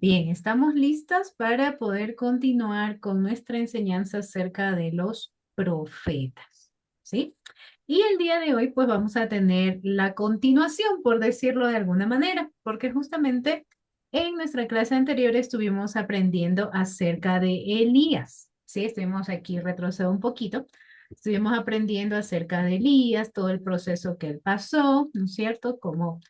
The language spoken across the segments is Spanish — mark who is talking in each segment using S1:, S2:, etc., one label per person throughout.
S1: Bien, estamos listas para poder continuar con nuestra enseñanza acerca de los profetas, ¿sí? Y el día de hoy, pues vamos a tener la continuación, por decirlo de alguna manera, porque justamente en nuestra clase anterior estuvimos aprendiendo acerca de Elías, ¿sí? Estuvimos aquí, retrocedo un poquito, estuvimos aprendiendo acerca de Elías, todo el proceso que él pasó, ¿no es cierto? Cómo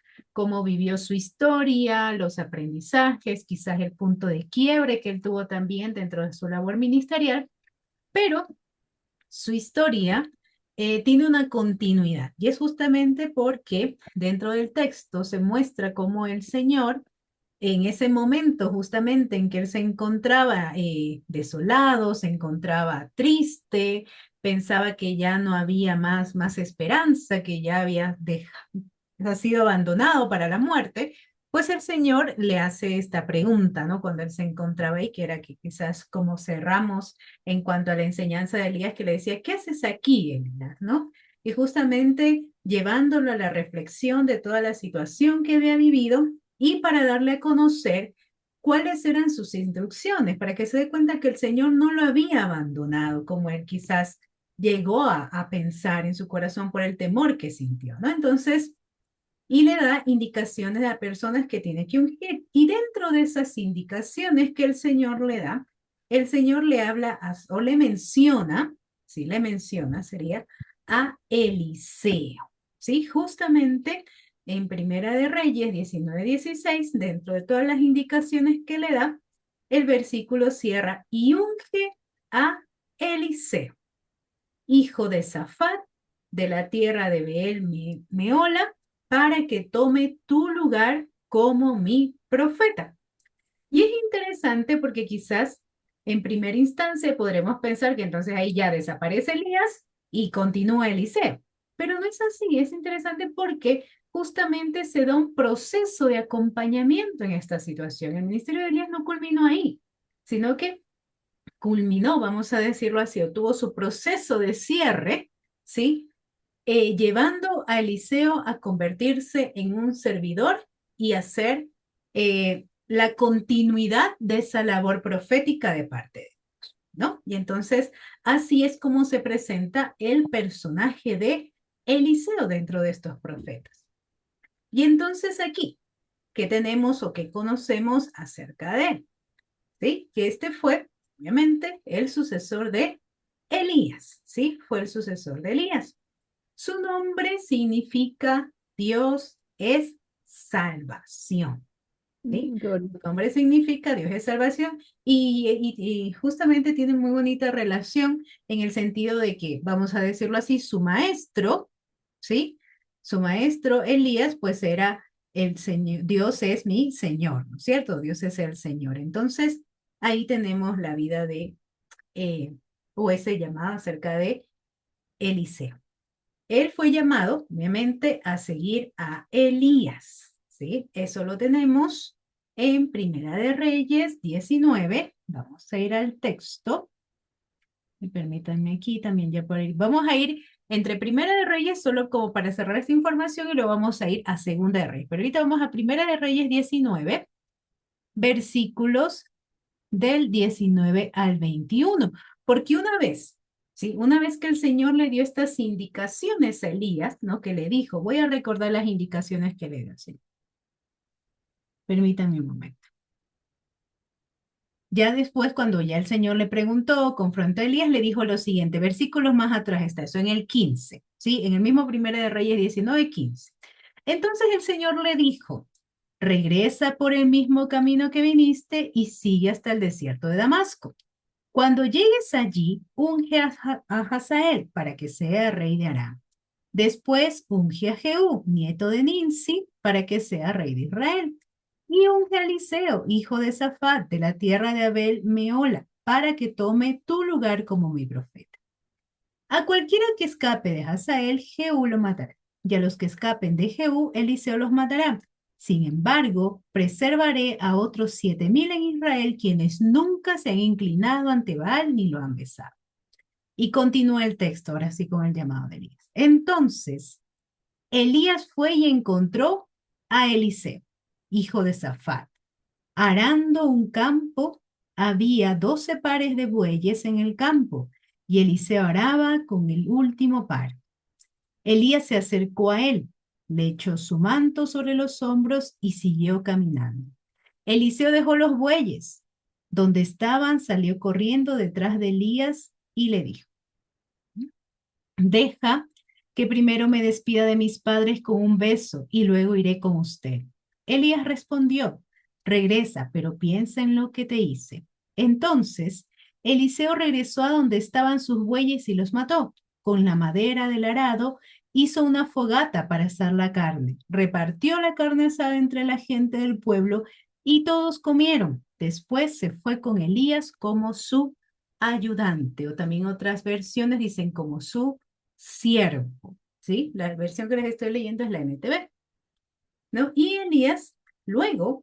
S1: vivió su historia, los aprendizajes, quizás el punto de quiebre que él tuvo también dentro de su labor ministerial, pero su historia tiene una continuidad y es justamente porque dentro del texto se muestra cómo el Señor en ese momento justamente en que él se encontraba desolado, se encontraba triste, pensaba que ya no había más esperanza, que ya ha sido abandonado para la muerte, pues el Señor le hace esta pregunta, ¿no? Cuando él se encontraba ahí, que era que quizás como cerramos en cuanto a la enseñanza de Elías, que le decía, ¿qué haces aquí, Elías? ¿No? Y justamente llevándolo a la reflexión de toda la situación que había vivido y para darle a conocer cuáles eran sus instrucciones, para que se dé cuenta que el Señor no lo había abandonado, como él quizás llegó a pensar en su corazón por el temor que sintió, ¿no? Entonces, y le da indicaciones a personas que tiene que ungir. Y dentro de esas indicaciones que el Señor le da, el Señor le habla o le menciona, si le menciona, sería a Eliseo, ¿sí? Justamente en Primera de Reyes 19:16, dentro de todas las indicaciones que le da, el versículo cierra y unge a Eliseo, hijo de Safat, de la tierra de Meola, para que tome tu lugar como mi profeta. Y es interesante porque quizás en primera instancia podremos pensar que entonces ahí ya desaparece Elías y continúa Eliseo. Pero no es así, es interesante porque justamente se da un proceso de acompañamiento en esta situación. El ministerio de Elías no culminó ahí, sino que culminó, vamos a decirlo así, o tuvo su proceso de cierre, ¿sí? Llevando a Eliseo a convertirse en un servidor y hacer la continuidad de esa labor profética de parte de Dios, ¿no? Y entonces, así es como se presenta el personaje de Eliseo dentro de estos profetas. Y entonces aquí, ¿qué tenemos o qué conocemos acerca de él? ¿Sí? Que este fue, obviamente, el sucesor de Elías, ¿sí? Fue el sucesor de Elías. Su nombre significa Dios es salvación, ¿sí?
S2: Qué
S1: Su
S2: bonito.
S1: nombre significa Dios es salvación y justamente tiene muy bonita relación en el sentido de que, vamos a decirlo así, su maestro, ¿sí? Su maestro Elías, pues era el Señor, Dios es mi Señor, ¿no es cierto? Dios es el Señor. Entonces, ahí tenemos la vida de, eh, o ese llamado acerca de Eliseo. Él fue llamado, obviamente, a seguir a Elías, ¿sí? Eso lo tenemos en Primera de Reyes 19. Vamos a ir al texto. Y permítanme aquí también ya por ir. Vamos a ir entre Primera de Reyes, solo como para cerrar esta información, y luego vamos a ir a Segunda de Reyes. Pero ahorita vamos a Primera de Reyes 19, versículos del 19 al 21. Porque una vez, ¿sí? Una vez que el Señor le dio estas indicaciones a Elías, ¿no? Que le dijo, voy a recordar las indicaciones que le dio, ¿sí? Permítanme un momento. Ya después, cuando ya el Señor le preguntó, confrontó a Elías, le dijo lo siguiente, versículos más atrás está eso, en el 15, ¿sí? En el mismo Primera de Reyes 19:15. Entonces el Señor le dijo, regresa por el mismo camino que viniste y sigue hasta el desierto de Damasco. Cuando llegues allí, unge a Hazael para que sea rey de Aram. Después unge a Jehú, nieto de Ninsi, para que sea rey de Israel. Y unge a Eliseo, hijo de Safat, de la tierra de Abel Meola, para que tome tu lugar como mi profeta. A cualquiera que escape de Hazael, Jehú lo matará. Y a los que escapen de Jehú, Eliseo los matará. Sin embargo, preservaré a otros 7,000 en Israel, quienes nunca se han inclinado ante Baal ni lo han besado. Y continúa el texto, ahora sí con el llamado de Elías. Entonces, Elías fue y encontró a Eliseo, hijo de Safat, Arando un campo, había 12 pares de bueyes en el campo, y Eliseo araba con el último par. Elías se acercó a él, le echó su manto sobre los hombros y siguió caminando. Eliseo dejó los bueyes. Donde estaban, salió corriendo detrás de Elías y le dijo, deja que primero me despida de mis padres con un beso y luego iré con usted. Elías respondió, regresa, pero piensa en lo que te hice. Entonces, Eliseo regresó a donde estaban sus bueyes y los mató. Con la madera del arado hizo una fogata para asar la carne. Repartió la carne asada entre la gente del pueblo y todos comieron. Después se fue con Elías como su ayudante, o también otras versiones dicen como su siervo, ¿sí? La versión que les estoy leyendo es la NTV, ¿no? Y Elías luego,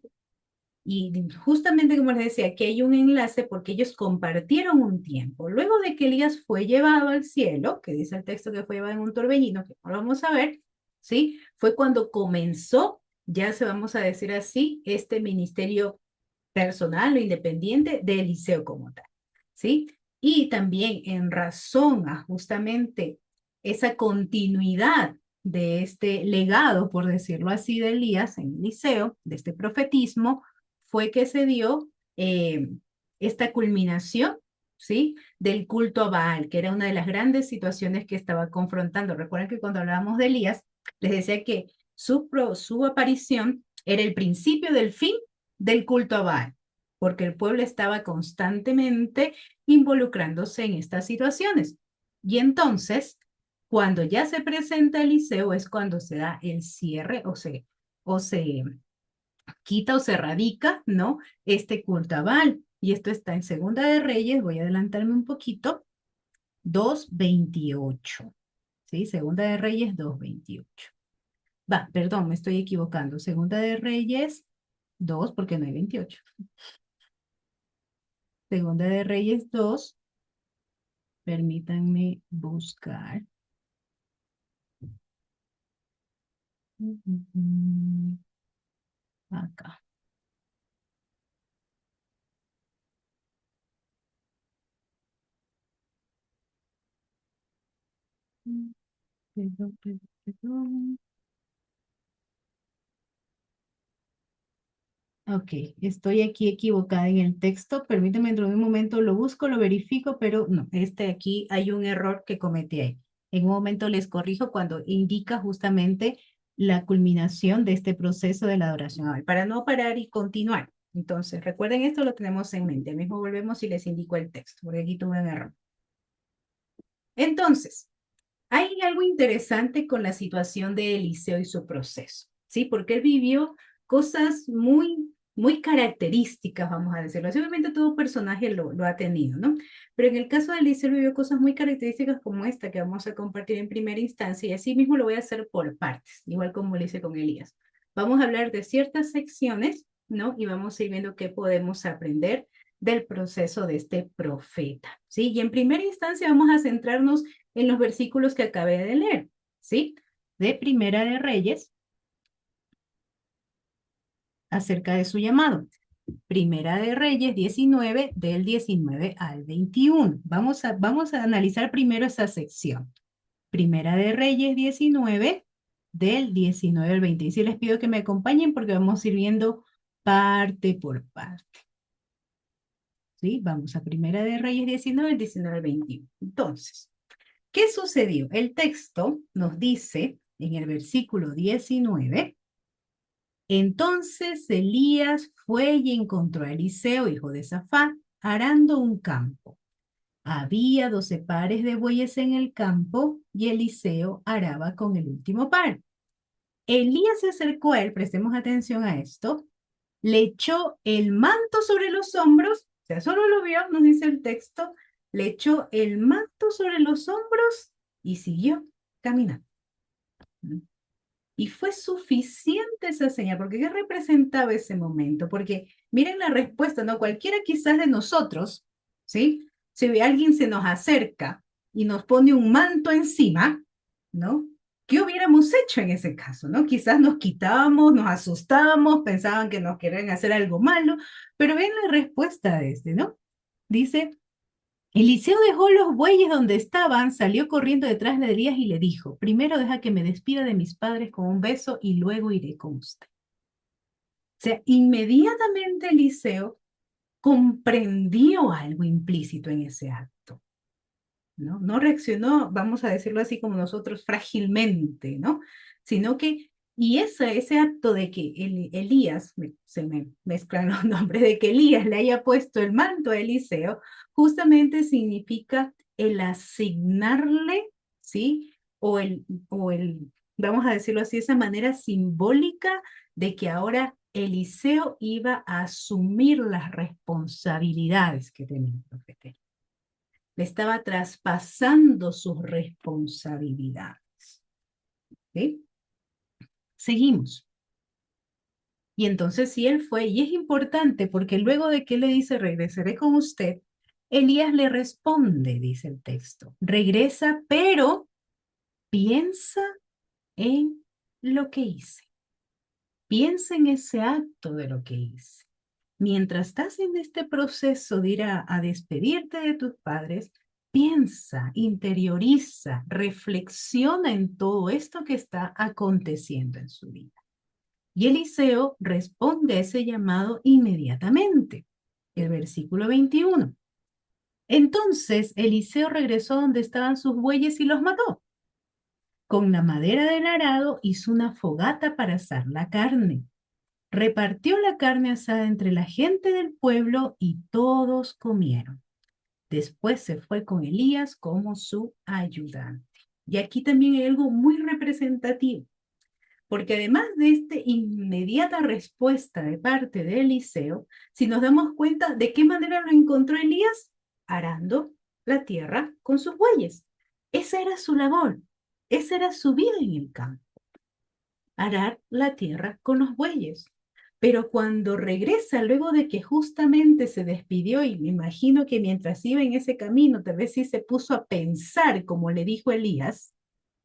S1: y justamente como les decía, aquí hay un enlace porque ellos compartieron un tiempo. Luego de que Elías fue llevado al cielo, que dice el texto que fue llevado en un torbellino, que no lo vamos a ver, ¿sí? Fue cuando comenzó, ya se vamos a decir así, este ministerio personal o independiente de Eliseo como tal, ¿sí? Y también en razón a justamente esa continuidad de este legado, por decirlo así, de Elías en Eliseo, de este profetismo, fue que se dio esta culminación, ¿sí? Del culto a Baal, que era una de las grandes situaciones que estaba confrontando. Recuerden que cuando hablábamos de Elías, les decía que su aparición era el principio del fin del culto a Baal, porque el pueblo estaba constantemente involucrándose en estas situaciones. Y entonces, cuando ya se presenta Eliseo, es cuando se da el cierre o se quita o se radica, ¿no? Este culto a Baal. Y esto está en Segunda de Reyes, voy a adelantarme un poquito, 2:28. ¿Sí? Segunda de Reyes 2:28. Va, perdón, me estoy equivocando. Segunda de Reyes 2, porque no hay 28. Segunda de Reyes 2, permítanme buscar. Acá. Perdón, perdón, perdón. Ok, estoy aquí equivocada en el texto. Permíteme dentro de un momento, lo busco, lo verifico, pero no, aquí hay un error que cometí ahí. En un momento les corrijo cuando indica justamente la culminación de este proceso de la adoración a Baal, para no parar y continuar. Entonces, recuerden esto, lo tenemos en mente. Mismo volvemos y les indico el texto, porque aquí tuve un error. Entonces, hay algo interesante con la situación de Eliseo y su proceso, ¿sí? Porque él vivió cosas muy características, vamos a decirlo así. Obviamente todo personaje lo ha tenido, ¿no? Pero en el caso de Eliseo vivió cosas muy características como esta que vamos a compartir en primera instancia y así mismo lo voy a hacer por partes, igual como lo hice con Elías. Vamos a hablar de ciertas secciones, ¿no? Y vamos a ir viendo qué podemos aprender del proceso de este profeta, ¿sí? Y en primera instancia vamos a centrarnos en los versículos que acabé de leer, ¿sí? De Primera de Reyes, acerca de su llamado. Primera de Reyes 19, del 19 al 21. Vamos a analizar primero esa sección. Primera de Reyes 19, del 19 al 20. Y sí les pido que me acompañen porque vamos a ir viendo parte por parte. ¿Sí? Vamos a Primera de Reyes 19, 19 al 21. Entonces, ¿qué sucedió? El texto nos dice en el versículo 19, entonces Elías fue y encontró a Eliseo, hijo de Safat, arando un campo. Había 12 pares de bueyes en el campo y Eliseo araba con el último par. Elías se acercó a él, prestemos atención a esto, le echó el manto sobre los hombros, o sea, solo lo vio, nos dice el texto, le echó el manto sobre los hombros y siguió caminando. Y fue suficiente esa señal, porque ¿qué representaba ese momento? Porque miren la respuesta, ¿no? Cualquiera quizás de nosotros, ¿sí? Si alguien se nos acerca y nos pone un manto encima, ¿no? ¿Qué hubiéramos hecho en ese caso, no? Quizás nos quitábamos, nos asustábamos, pensaban que nos querían hacer algo malo, pero ven la respuesta de este, ¿no? Dice, Eliseo dejó los bueyes donde estaban, salió corriendo detrás de Elías y le dijo, primero deja que me despida de mis padres con un beso y luego iré con usted. O sea, inmediatamente Eliseo comprendió algo implícito en ese acto, ¿no? No reaccionó, vamos a decirlo así como nosotros, frágilmente, ¿no? Sino que, y ese acto de que Elías, se me mezclan los nombres, de que Elías le haya puesto el manto a Eliseo, justamente significa el asignarle, ¿sí? Vamos a decirlo así, esa manera simbólica de que ahora Eliseo iba a asumir las responsabilidades que tenía el profeta. Le estaba traspasando sus responsabilidades. ¿Sí? Seguimos. Y entonces sí, él fue, y es importante porque luego de que le dice, regresaré con usted, Elías le responde, dice el texto, regresa, pero piensa en lo que hice. Piensa en ese acto de lo que hice. Mientras estás en este proceso de ir a despedirte de tus padres, piensa, interioriza, reflexiona en todo esto que está aconteciendo en su vida. Y Eliseo responde a ese llamado inmediatamente. El versículo 21. Entonces Eliseo regresó donde estaban sus bueyes y los mató. Con la madera del arado hizo una fogata para asar la carne. Repartió la carne asada entre la gente del pueblo y todos comieron. Después se fue con Elías como su ayudante. Y aquí también hay algo muy representativo, porque además de esta inmediata respuesta de parte de Eliseo, si nos damos cuenta de qué manera lo encontró Elías, arando la tierra con sus bueyes. Esa era su labor, esa era su vida en el campo, arar la tierra con los bueyes. Pero cuando regresa, luego de que justamente se despidió, y me imagino que mientras iba en ese camino, tal vez sí se puso a pensar, como le dijo Elías,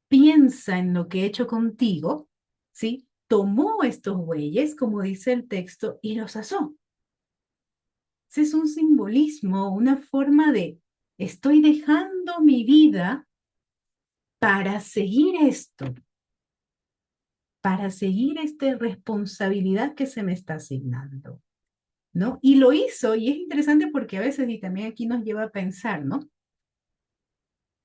S1: piensa en lo que he hecho contigo, ¿sí? Tomó estos bueyes, como dice el texto, y los asó. Ese es un simbolismo, una forma de, estoy dejando mi vida para seguir esto, para seguir esta responsabilidad que se me está asignando, ¿no? Y lo hizo, y es interesante porque a veces, y también aquí nos lleva a pensar, ¿no?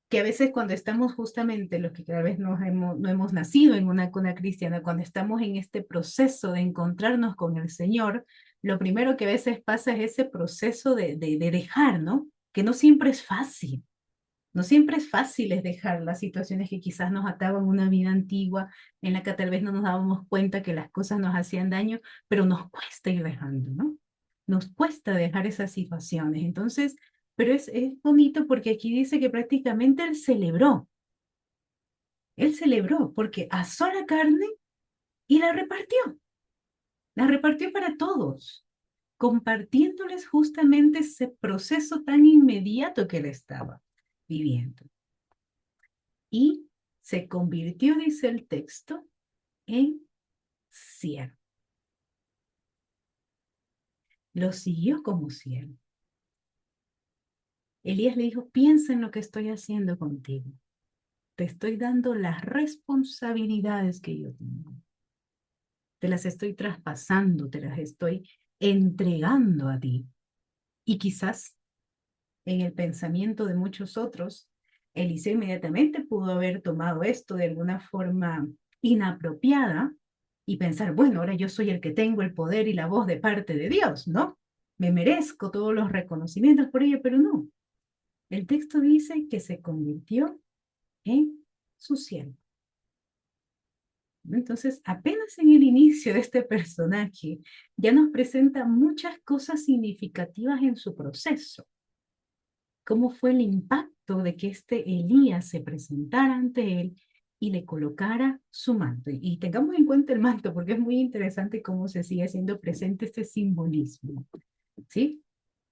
S1: Que a veces cuando estamos justamente, los que tal vez no hemos nacido en una cuna cristiana, cuando estamos en este proceso de encontrarnos con el Señor, lo primero que a veces pasa es ese proceso de dejar, ¿no? Que no siempre es fácil. No siempre es fácil es dejar las situaciones que quizás nos ataban a una vida antigua en la que tal vez no nos dábamos cuenta que las cosas nos hacían daño, pero nos cuesta ir dejando, ¿no? Nos cuesta dejar esas situaciones. Entonces, pero es bonito porque aquí dice que prácticamente él celebró porque asó la carne y la repartió para todos, compartiéndoles justamente ese proceso tan inmediato que él estaba viviendo. Y se convirtió, dice el texto, en siervo. Lo siguió como siervo. Elías le dijo, piensa en lo que estoy haciendo contigo. Te estoy dando las responsabilidades que yo tengo. Te las estoy traspasando, te las estoy entregando a ti. Y quizás en el pensamiento de muchos otros, Eliseo inmediatamente pudo haber tomado esto de alguna forma inapropiada y pensar, bueno, ahora yo soy el que tengo el poder y la voz de parte de Dios, ¿no? Me merezco todos los reconocimientos por ello, pero no. El texto dice que se convirtió en su siervo. Entonces, apenas en el inicio de este personaje, ya nos presenta muchas cosas significativas en su proceso. Cómo fue el impacto de que este Elías se presentara ante él y le colocara su manto. Y tengamos en cuenta el manto, porque es muy interesante cómo se sigue haciendo presente este simbolismo, ¿sí?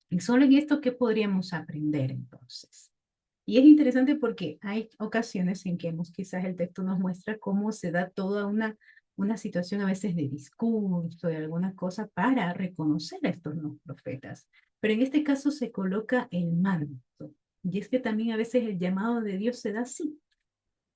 S1: Y solo en esto, ¿qué podríamos aprender entonces? Y es interesante porque hay ocasiones en que quizás el texto nos muestra cómo se da toda una situación a veces de discurso, de alguna cosa para reconocer a estos nuevos profetas. Pero en este caso se coloca el manto. Y es que también a veces el llamado de Dios se da así,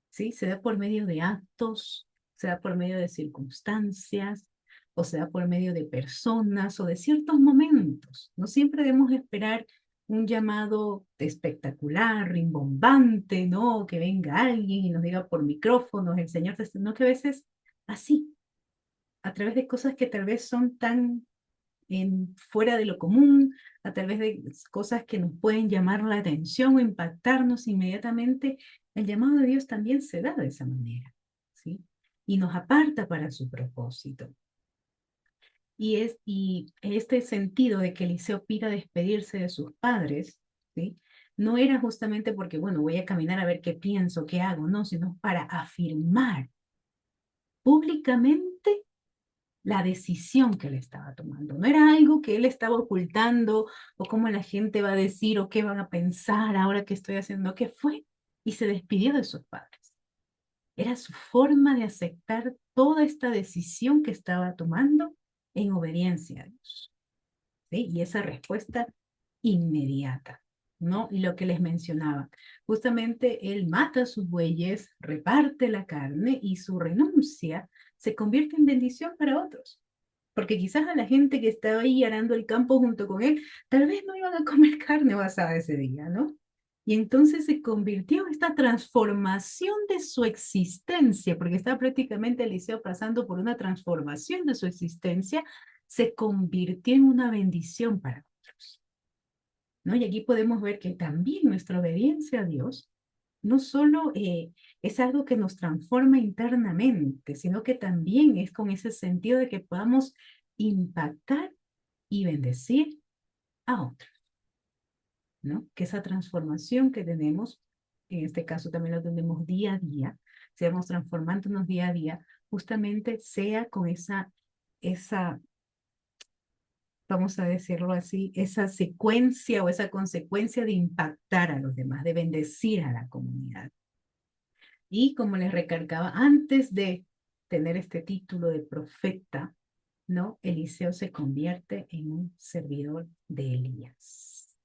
S1: ¿sí? Se da por medio de actos, se da por medio de circunstancias, o se da por medio de personas o de ciertos momentos. No siempre debemos esperar un llamado espectacular, rimbombante, ¿no? Que venga alguien y nos diga por micrófonos, el Señor, no, que a veces así, a través de cosas que tal vez son tan fuera de lo común, a través de cosas que nos pueden llamar la atención o impactarnos inmediatamente, el llamado de Dios también se da de esa manera, ¿sí? Y nos aparta para su propósito. Y este sentido de que Eliseo pida despedirse de sus padres, ¿sí? No era justamente porque, bueno, voy a caminar a ver qué pienso, qué hago, no, sino para afirmar públicamente la decisión que él estaba tomando. No era algo que él estaba ocultando o cómo la gente va a decir o qué van a pensar ahora que estoy haciendo, qué fue. Y se despidió de sus padres. Era su forma de aceptar toda esta decisión que estaba tomando en obediencia a Dios. ¿Sí? Y esa respuesta inmediata, ¿no? Y lo que les mencionaba, justamente él mata a sus bueyes, reparte la carne y su renuncia se convierte en bendición para otros. Porque quizás a la gente que estaba ahí arando el campo junto con él, tal vez no iban a comer carne basada ese día, ¿no? Y entonces se convirtió esta transformación de su existencia, porque estaba prácticamente Eliseo pasando por una transformación de su existencia, se convirtió en una bendición para otros, ¿no? Y aquí podemos ver que también nuestra obediencia a Dios no solo es algo que nos transforma internamente, sino que también es con ese sentido de que podamos impactar y bendecir a otros, ¿no? Que esa transformación que tenemos, en este caso también lo tenemos día a día, seamos transformándonos día a día, justamente sea con esa, vamos a decirlo así, esa secuencia o esa consecuencia de impactar a los demás, de bendecir a la comunidad. Y como les recargaba, antes de tener este título de profeta, ¿no? Eliseo se convierte en un servidor de Elías.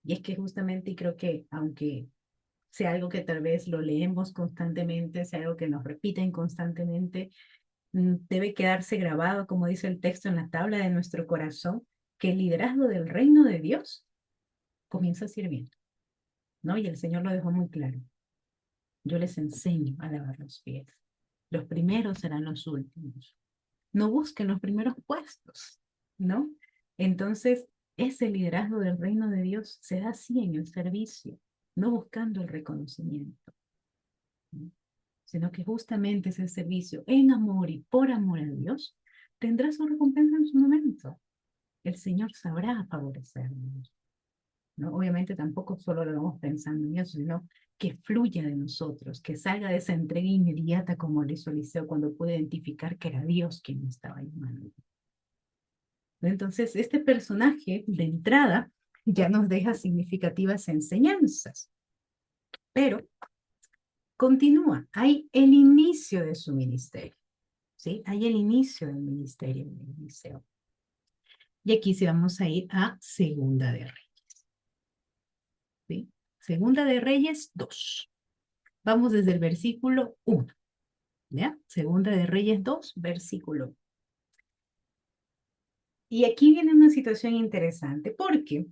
S1: Y es que justamente, y creo que aunque sea algo que tal vez lo leemos constantemente, sea algo que nos repiten constantemente, debe quedarse grabado, como dice el texto, en la tabla de nuestro corazón, que el liderazgo del reino de Dios comienza sirviendo, ¿no? Y el Señor lo dejó muy claro. Yo les enseño a lavar los pies. Los primeros serán los últimos. No busquen los primeros puestos, ¿no? Entonces, ese liderazgo del reino de Dios se da así en el servicio, no buscando el reconocimiento, ¿no? Sino que justamente ese servicio en amor y por amor a Dios tendrá su recompensa en su momento. El Señor sabrá favorecernos, ¿no? Obviamente tampoco solo lo vamos pensando en eso, sino que fluya de nosotros, que salga de esa entrega inmediata como lo hizo Eliseo cuando pudo identificar que era Dios quien me estaba llamando. Entonces, este personaje de entrada ya nos deja significativas enseñanzas, pero continúa, hay el inicio de su ministerio, ¿sí? Hay el inicio del ministerio de Eliseo. Y aquí sí vamos a ir a Segunda de Reyes, ¿sí? Segunda de Reyes 2. Vamos desde el versículo 1, ¿ya? Segunda de Reyes 2, versículo 1. Y aquí viene una situación interesante, porque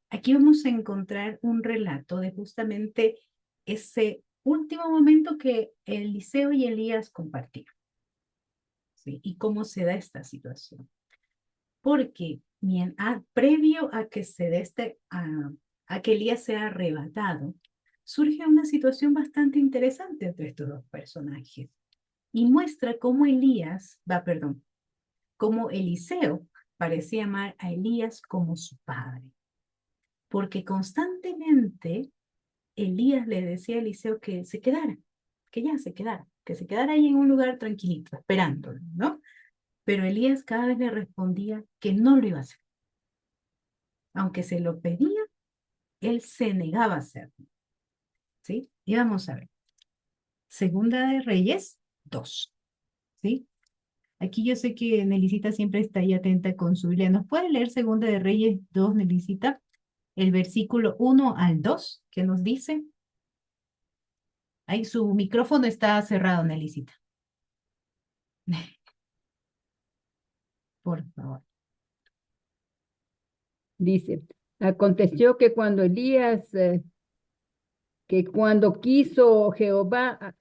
S1: aquí vamos a encontrar un relato de justamente ese último momento que Eliseo y Elías compartieron, ¿sí? Y cómo se da esta situación. Porque previo a que se dé a que Elías sea arrebatado, surge una situación bastante interesante entre estos dos personajes y muestra cómo cómo Eliseo parecía amar a Elías como su padre, porque constantemente Elías le decía a Eliseo que se quedara, que ya que se quedara ahí en un lugar tranquilito, esperándolo, ¿no? Pero Elías cada vez le respondía que no lo iba a hacer. Aunque se lo pedía, él se negaba a hacerlo. ¿sí? Y vamos a ver. Segunda de Reyes 2, ¿sí? Aquí yo sé que Nelicita siempre está ahí atenta con su Biblia. ¿Nos puede leer Segunda de Reyes 2, Nelicita? El versículo 1 al 2, ¿qué nos dice? Ahí su micrófono está cerrado, Nelicita. Por favor.
S2: Dice, aconteció que cuando quiso Jehová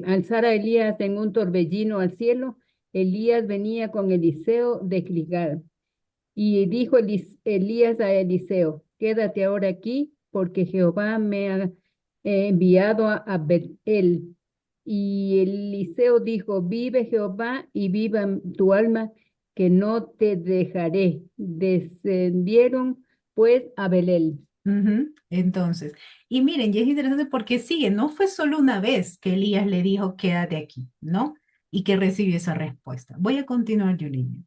S2: alzar a Elías en un torbellino al cielo, Elías venía con Eliseo de Gilgal. Y dijo Elías a Eliseo, quédate ahora aquí, porque Jehová me ha enviado a Betel. Y Eliseo dijo, vive Jehová y viva tu alma, que no te dejaré. Descendieron pues a Belel.
S1: Ujú. Entonces, y miren, y es interesante porque sigue, no fue solo una vez que Elías le dijo, quédate aquí, ¿no? Y que recibió esa respuesta. Voy a continuar, Yulín.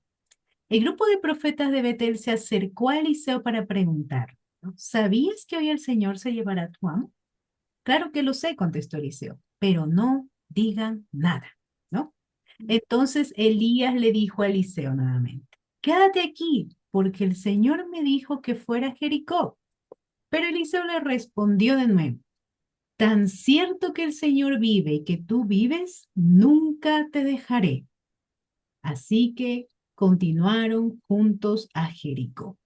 S1: El grupo de profetas de Betel se acercó a Eliseo para preguntar, ¿no? ¿Sabías que hoy el Señor se llevará a tu amo? Claro que lo sé, contestó Eliseo, pero no digan nada, ¿no? Entonces Elías le dijo a Eliseo nuevamente, quédate aquí, porque el Señor me dijo que fuera a Jericó. Pero Eliseo le respondió de nuevo, tan cierto que el Señor vive y que tú vives, nunca te dejaré. Así que continuaron juntos a Jericó.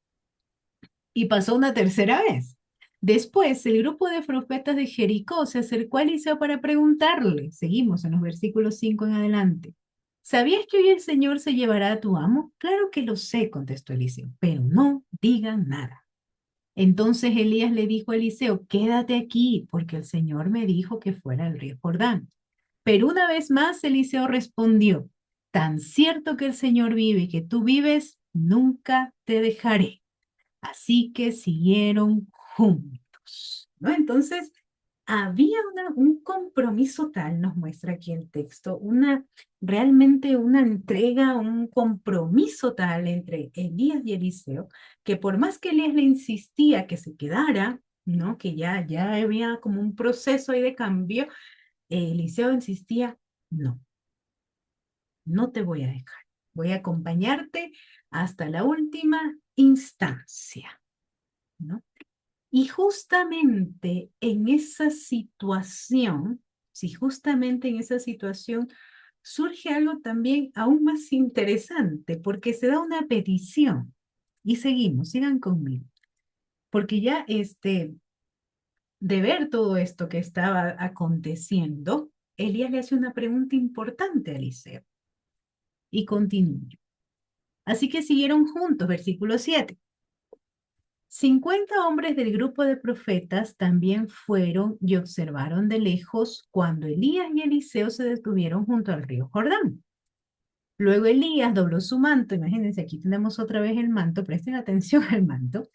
S1: Y pasó una tercera vez. Después, el grupo de profetas de Jericó se acercó a Eliseo para preguntarle, seguimos en los versículos 5 en adelante, ¿sabías que hoy el Señor se llevará a tu amo? Claro que lo sé, contestó Eliseo, pero no digan nada. Entonces Elías le dijo a Eliseo, quédate aquí, porque el Señor me dijo que fuera al río Jordán. Pero una vez más Eliseo respondió, tan cierto que el Señor vive y que tú vives, nunca te dejaré. Así que siguieron juntos, ¿no? Entonces, había un compromiso tal, nos muestra aquí el texto, realmente una entrega, un compromiso tal entre Elías y Eliseo, que por más que Elías le insistía que se quedara, ¿no? Que ya había como un proceso ahí de cambio, Eliseo insistía, no, no te voy a dejar, voy a acompañarte hasta la última instancia, ¿no? Y justamente en esa situación, si justamente en esa situación surge algo también aún más interesante, porque se da una petición. Y seguimos, sigan conmigo, porque ya de ver todo esto que estaba aconteciendo, Elías le hace una pregunta importante a Eliseo y continúa. Así que siguieron juntos, versículo 7. 50 hombres del grupo de profetas también fueron y observaron de lejos cuando Elías y Eliseo se detuvieron junto al río Jordán. Luego Elías dobló su manto, imagínense, aquí tenemos otra vez el manto, presten atención al manto,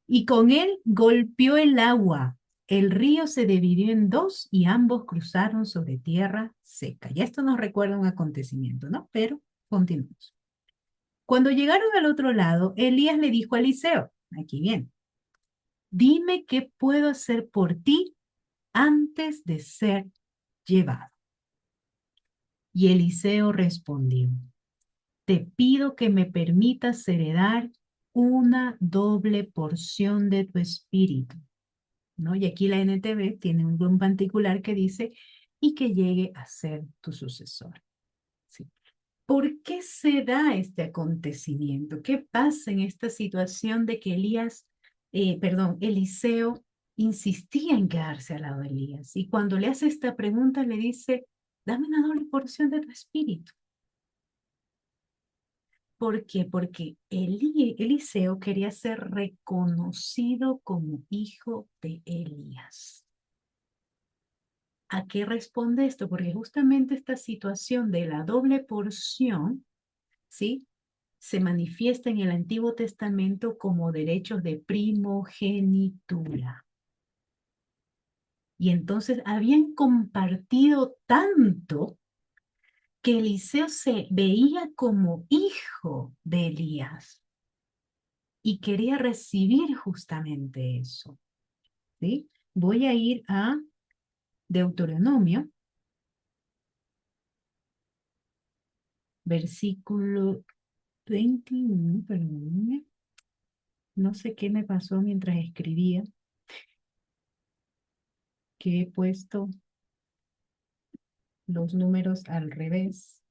S1: y con él golpeó el agua. El río se dividió en dos y ambos cruzaron sobre tierra seca. Ya esto nos recuerda un acontecimiento, ¿no? Pero continuamos. Cuando llegaron al otro lado, Elías le dijo a Eliseo, aquí bien, dime qué puedo hacer por ti antes de ser llevado. Y Eliseo respondió, te pido que me permitas heredar una doble porción de tu espíritu, ¿no? Y aquí la NTV tiene un particular que dice, y que llegue a ser tu sucesor. ¿Sí? ¿Por qué se da este acontecimiento? ¿Qué pasa en esta situación de que Eliseo insistía en quedarse al lado de Elías? Y cuando le hace esta pregunta, le dice, dame una doble porción de tu espíritu. ¿Por qué? Porque Eliseo quería ser reconocido como hijo de Elías. ¿A qué responde esto? Porque justamente esta situación de la doble porción, ¿sí? Se manifiesta en el Antiguo Testamento como derechos de primogenitura. Y entonces habían compartido tanto que Eliseo se veía como hijo de Elías y quería recibir justamente eso. ¿Sí? Voy a ir a Deuteronomio, versículo 21, perdónenme. No sé qué me pasó mientras escribía, que he puesto los números al revés,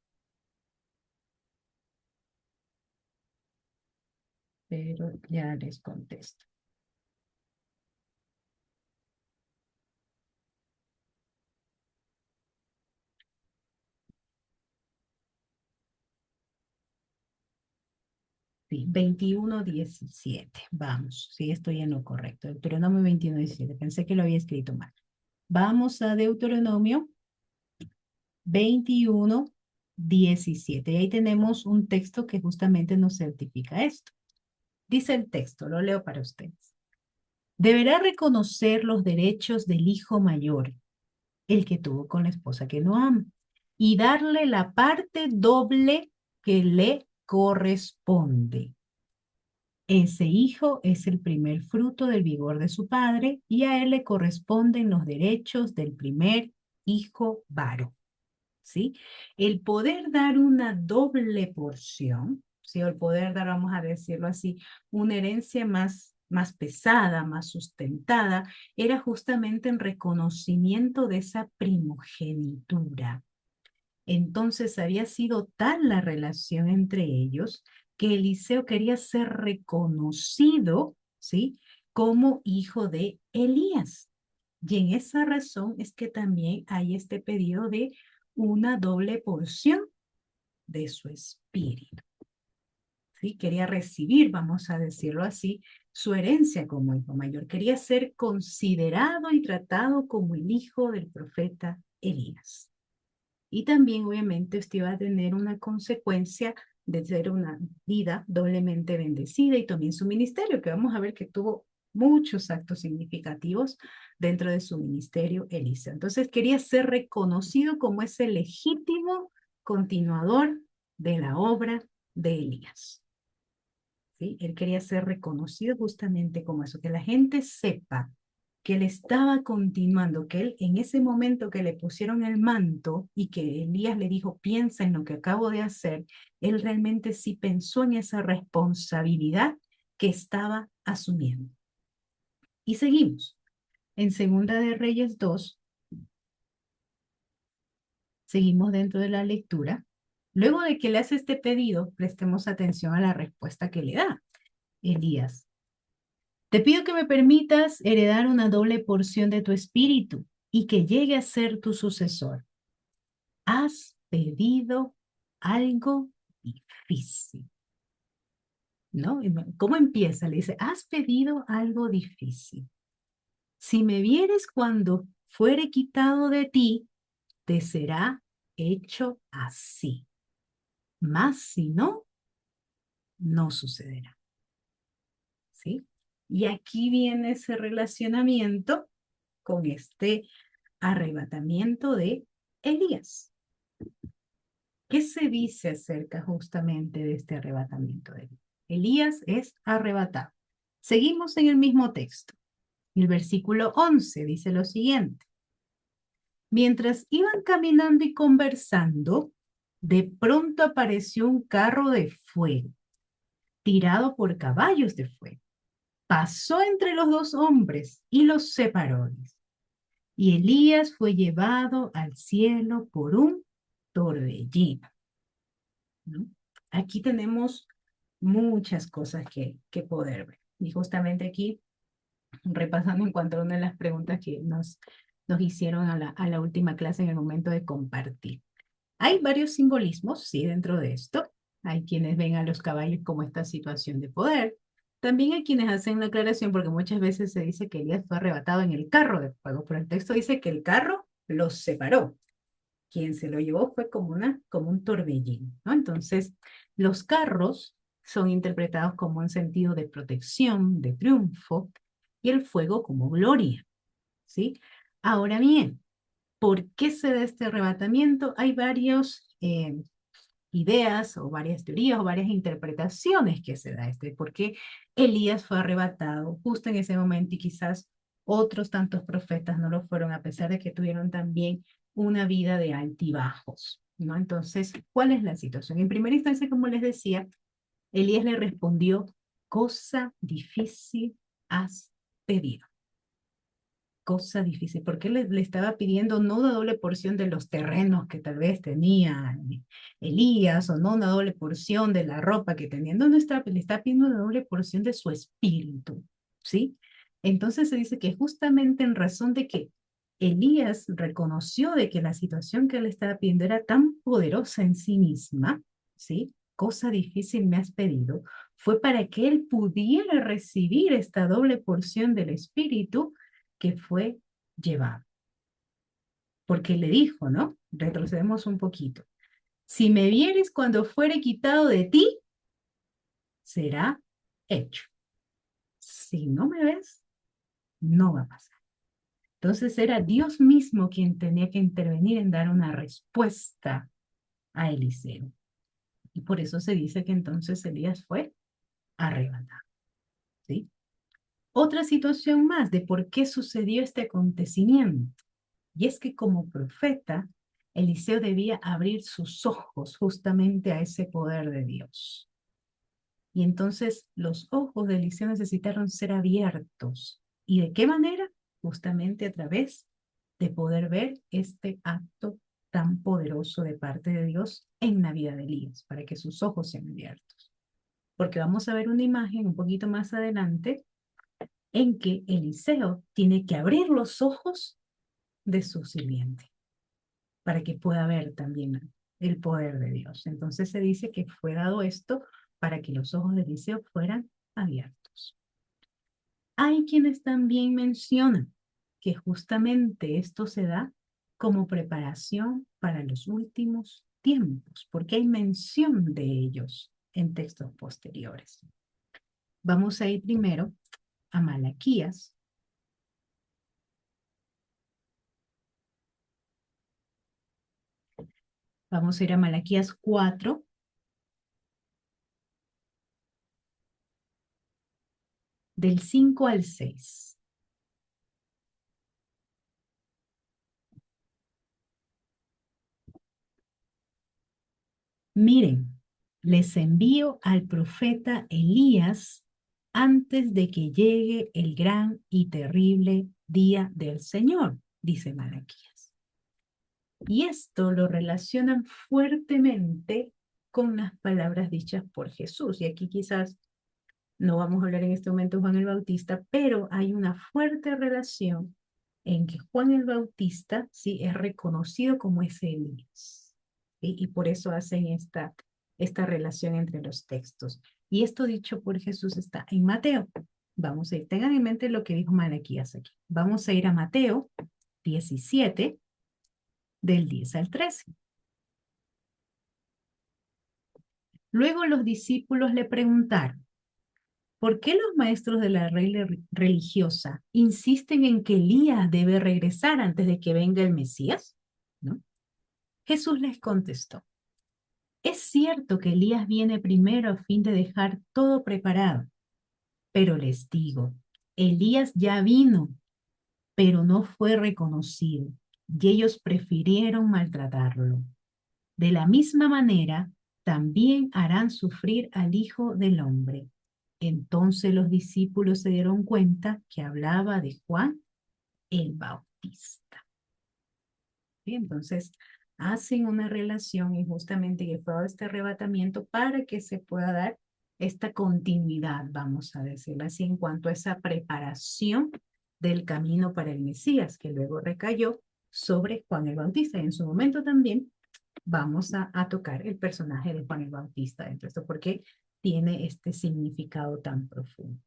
S1: pero ya les contesto. Sí, 21:17. Vamos, sí, estoy en lo correcto. Deuteronomio 21:17. Pensé que lo había escrito mal. Vamos a Deuteronomio 21:17. Y ahí tenemos un texto que justamente nos certifica esto. Dice el texto, lo leo para ustedes. Deberá reconocer los derechos del hijo mayor, el que tuvo con la esposa que no ama, y darle la parte doble que le corresponde. Ese hijo es el primer fruto del vigor de su padre y a él le corresponden los derechos del primer hijo varón. ¿Sí? El poder dar una doble porción, ¿sí? O el poder dar, vamos a decirlo así, una herencia más pesada, más sustentada, era justamente en reconocimiento de esa primogenitura. Entonces había sido tal la relación entre ellos que Eliseo quería ser reconocido, ¿sí? Como hijo de Elías. Y en esa razón es que también hay este pedido de una doble porción de su espíritu. ¿Sí? Quería recibir, vamos a decirlo así, su herencia como hijo mayor. Quería ser considerado y tratado como el hijo del profeta Elías. Y también, obviamente, usted va a tener una consecuencia de ser una vida doblemente bendecida y también su ministerio, que vamos a ver que tuvo muchos actos significativos dentro de su ministerio, Elisa. Entonces, quería ser reconocido como ese legítimo continuador de la obra de Elías. ¿Sí? Él quería ser reconocido justamente como eso, que la gente sepa que él estaba continuando, que él en ese momento que le pusieron el manto y que Elías le dijo, piensa en lo que acabo de hacer, él realmente sí pensó en esa responsabilidad que estaba asumiendo. Y seguimos. En Segunda de Reyes 2, seguimos dentro de la lectura. Luego de que le hace este pedido, prestemos atención a la respuesta que le da Elías. Te pido que me permitas heredar una doble porción de tu espíritu y que llegue a ser tu sucesor. Has pedido algo difícil, ¿no? ¿Cómo empieza? Le dice, has pedido algo difícil. Si me vieres cuando fuere quitado de ti, te será hecho así. Mas si no, no sucederá. ¿Sí? Y aquí viene ese relacionamiento con este arrebatamiento de Elías. ¿Qué se dice acerca justamente de este arrebatamiento de Elías? Elías es arrebatado. Seguimos en el mismo texto. El versículo 11 dice lo siguiente. Mientras iban caminando y conversando, de pronto apareció un carro de fuego, tirado por caballos de fuego. Pasó entre los dos hombres y los separó. Y Elías fue llevado al cielo por un torbellino, ¿no? Aquí tenemos muchas cosas que poder ver. Y justamente aquí, repasando en cuanto a una de las preguntas que nos hicieron a la última clase en el momento de compartir. Hay varios simbolismos, sí, dentro de esto. Hay quienes ven a los caballos como esta situación de poder. También hay quienes hacen la aclaración, porque muchas veces se dice que Elías fue arrebatado en el carro de fuego, pero el texto dice que el carro los separó. Quien se lo llevó fue como un torbellino, ¿no? Entonces, los carros son interpretados como un sentido de protección, de triunfo, y el fuego como gloria, ¿sí? Ahora bien, ¿por qué se da este arrebatamiento? Hay varios ideas o varias teorías o varias interpretaciones que se da este, por qué Elías fue arrebatado justo en ese momento y quizás Otros tantos profetas no lo fueron, a pesar de que tuvieron también una vida de altibajos, ¿no? Entonces, ¿cuál es la situación? En primera instancia, como les decía, Elías le respondió, cosa difícil has pedido. Cosa difícil, porque le estaba pidiendo no una doble porción de los terrenos que tal vez tenía Elías, o no una doble porción de la ropa que tenía, no, le está pidiendo una doble porción de su espíritu, ¿sí? Entonces se dice que justamente en razón de que Elías reconoció de que la situación que él estaba pidiendo era tan poderosa en sí misma, ¿sí? Cosa difícil me has pedido, fue para que él pudiera recibir esta doble porción del espíritu que fue llevado. Porque le dijo, ¿no? Retrocedemos un poquito. Si me vieres cuando fuere quitado de ti, será hecho. Si no me ves, no va a pasar. Entonces era Dios mismo quien tenía que intervenir en dar una respuesta a Eliseo. Y por eso se dice que entonces Elías fue arrebatado. ¿Sí? Otra situación más de por qué sucedió este acontecimiento. Y es que como profeta, Eliseo debía abrir sus ojos justamente a ese poder de Dios. Y entonces los ojos de Eliseo necesitaron ser abiertos. ¿Y de qué manera? Justamente a través de poder ver este acto tan poderoso de parte de Dios en la vida de Elías, para que sus ojos sean abiertos. Porque vamos a ver una imagen un poquito más adelante en que Eliseo tiene que abrir los ojos de su sirviente, para que pueda ver también el poder de Dios. Entonces se dice que fue dado esto para que los ojos de Eliseo fueran abiertos. Hay quienes también mencionan que justamente esto se da como preparación para los últimos tiempos, porque hay mención de ellos en textos posteriores. Vamos a ir primero a Malaquías. Vamos a ir a Malaquías 4, del 5 al 6. Miren, les envío al profeta Elías antes de que llegue el gran y terrible día del Señor, dice Malaquías. Y esto lo relacionan fuertemente con las palabras dichas por Jesús. Y aquí quizás no vamos a hablar en este momento de Juan el Bautista, pero hay una fuerte relación en que Juan el Bautista sí es reconocido como ese Elías. ¿Sí? Y por eso hacen esta relación entre los textos. Y esto dicho por Jesús está en Mateo. Vamos a ir, tengan en mente lo que dijo Malaquías aquí. Vamos a ir a Mateo 17, del 10 al 13. Luego los discípulos le preguntaron, ¿por qué los maestros de la ley religiosa insisten en que Elías debe regresar antes de que venga el Mesías? ¿No? Jesús les contestó, es cierto que Elías viene primero a fin de dejar todo preparado, pero les digo, Elías ya vino, pero no fue reconocido, y ellos prefirieron maltratarlo. De la misma manera, también harán sufrir al Hijo del Hombre. Entonces los discípulos se dieron cuenta que hablaba de Juan el Bautista. ¿Sí? Entonces hacen una relación y justamente que fue este arrebatamiento para que se pueda dar esta continuidad, vamos a decirlo así, en cuanto a esa preparación del camino para el Mesías, que luego recayó sobre Juan el Bautista. Y en su momento también vamos a tocar el personaje de Juan el Bautista dentro de esto, porque tiene este significado tan profundo.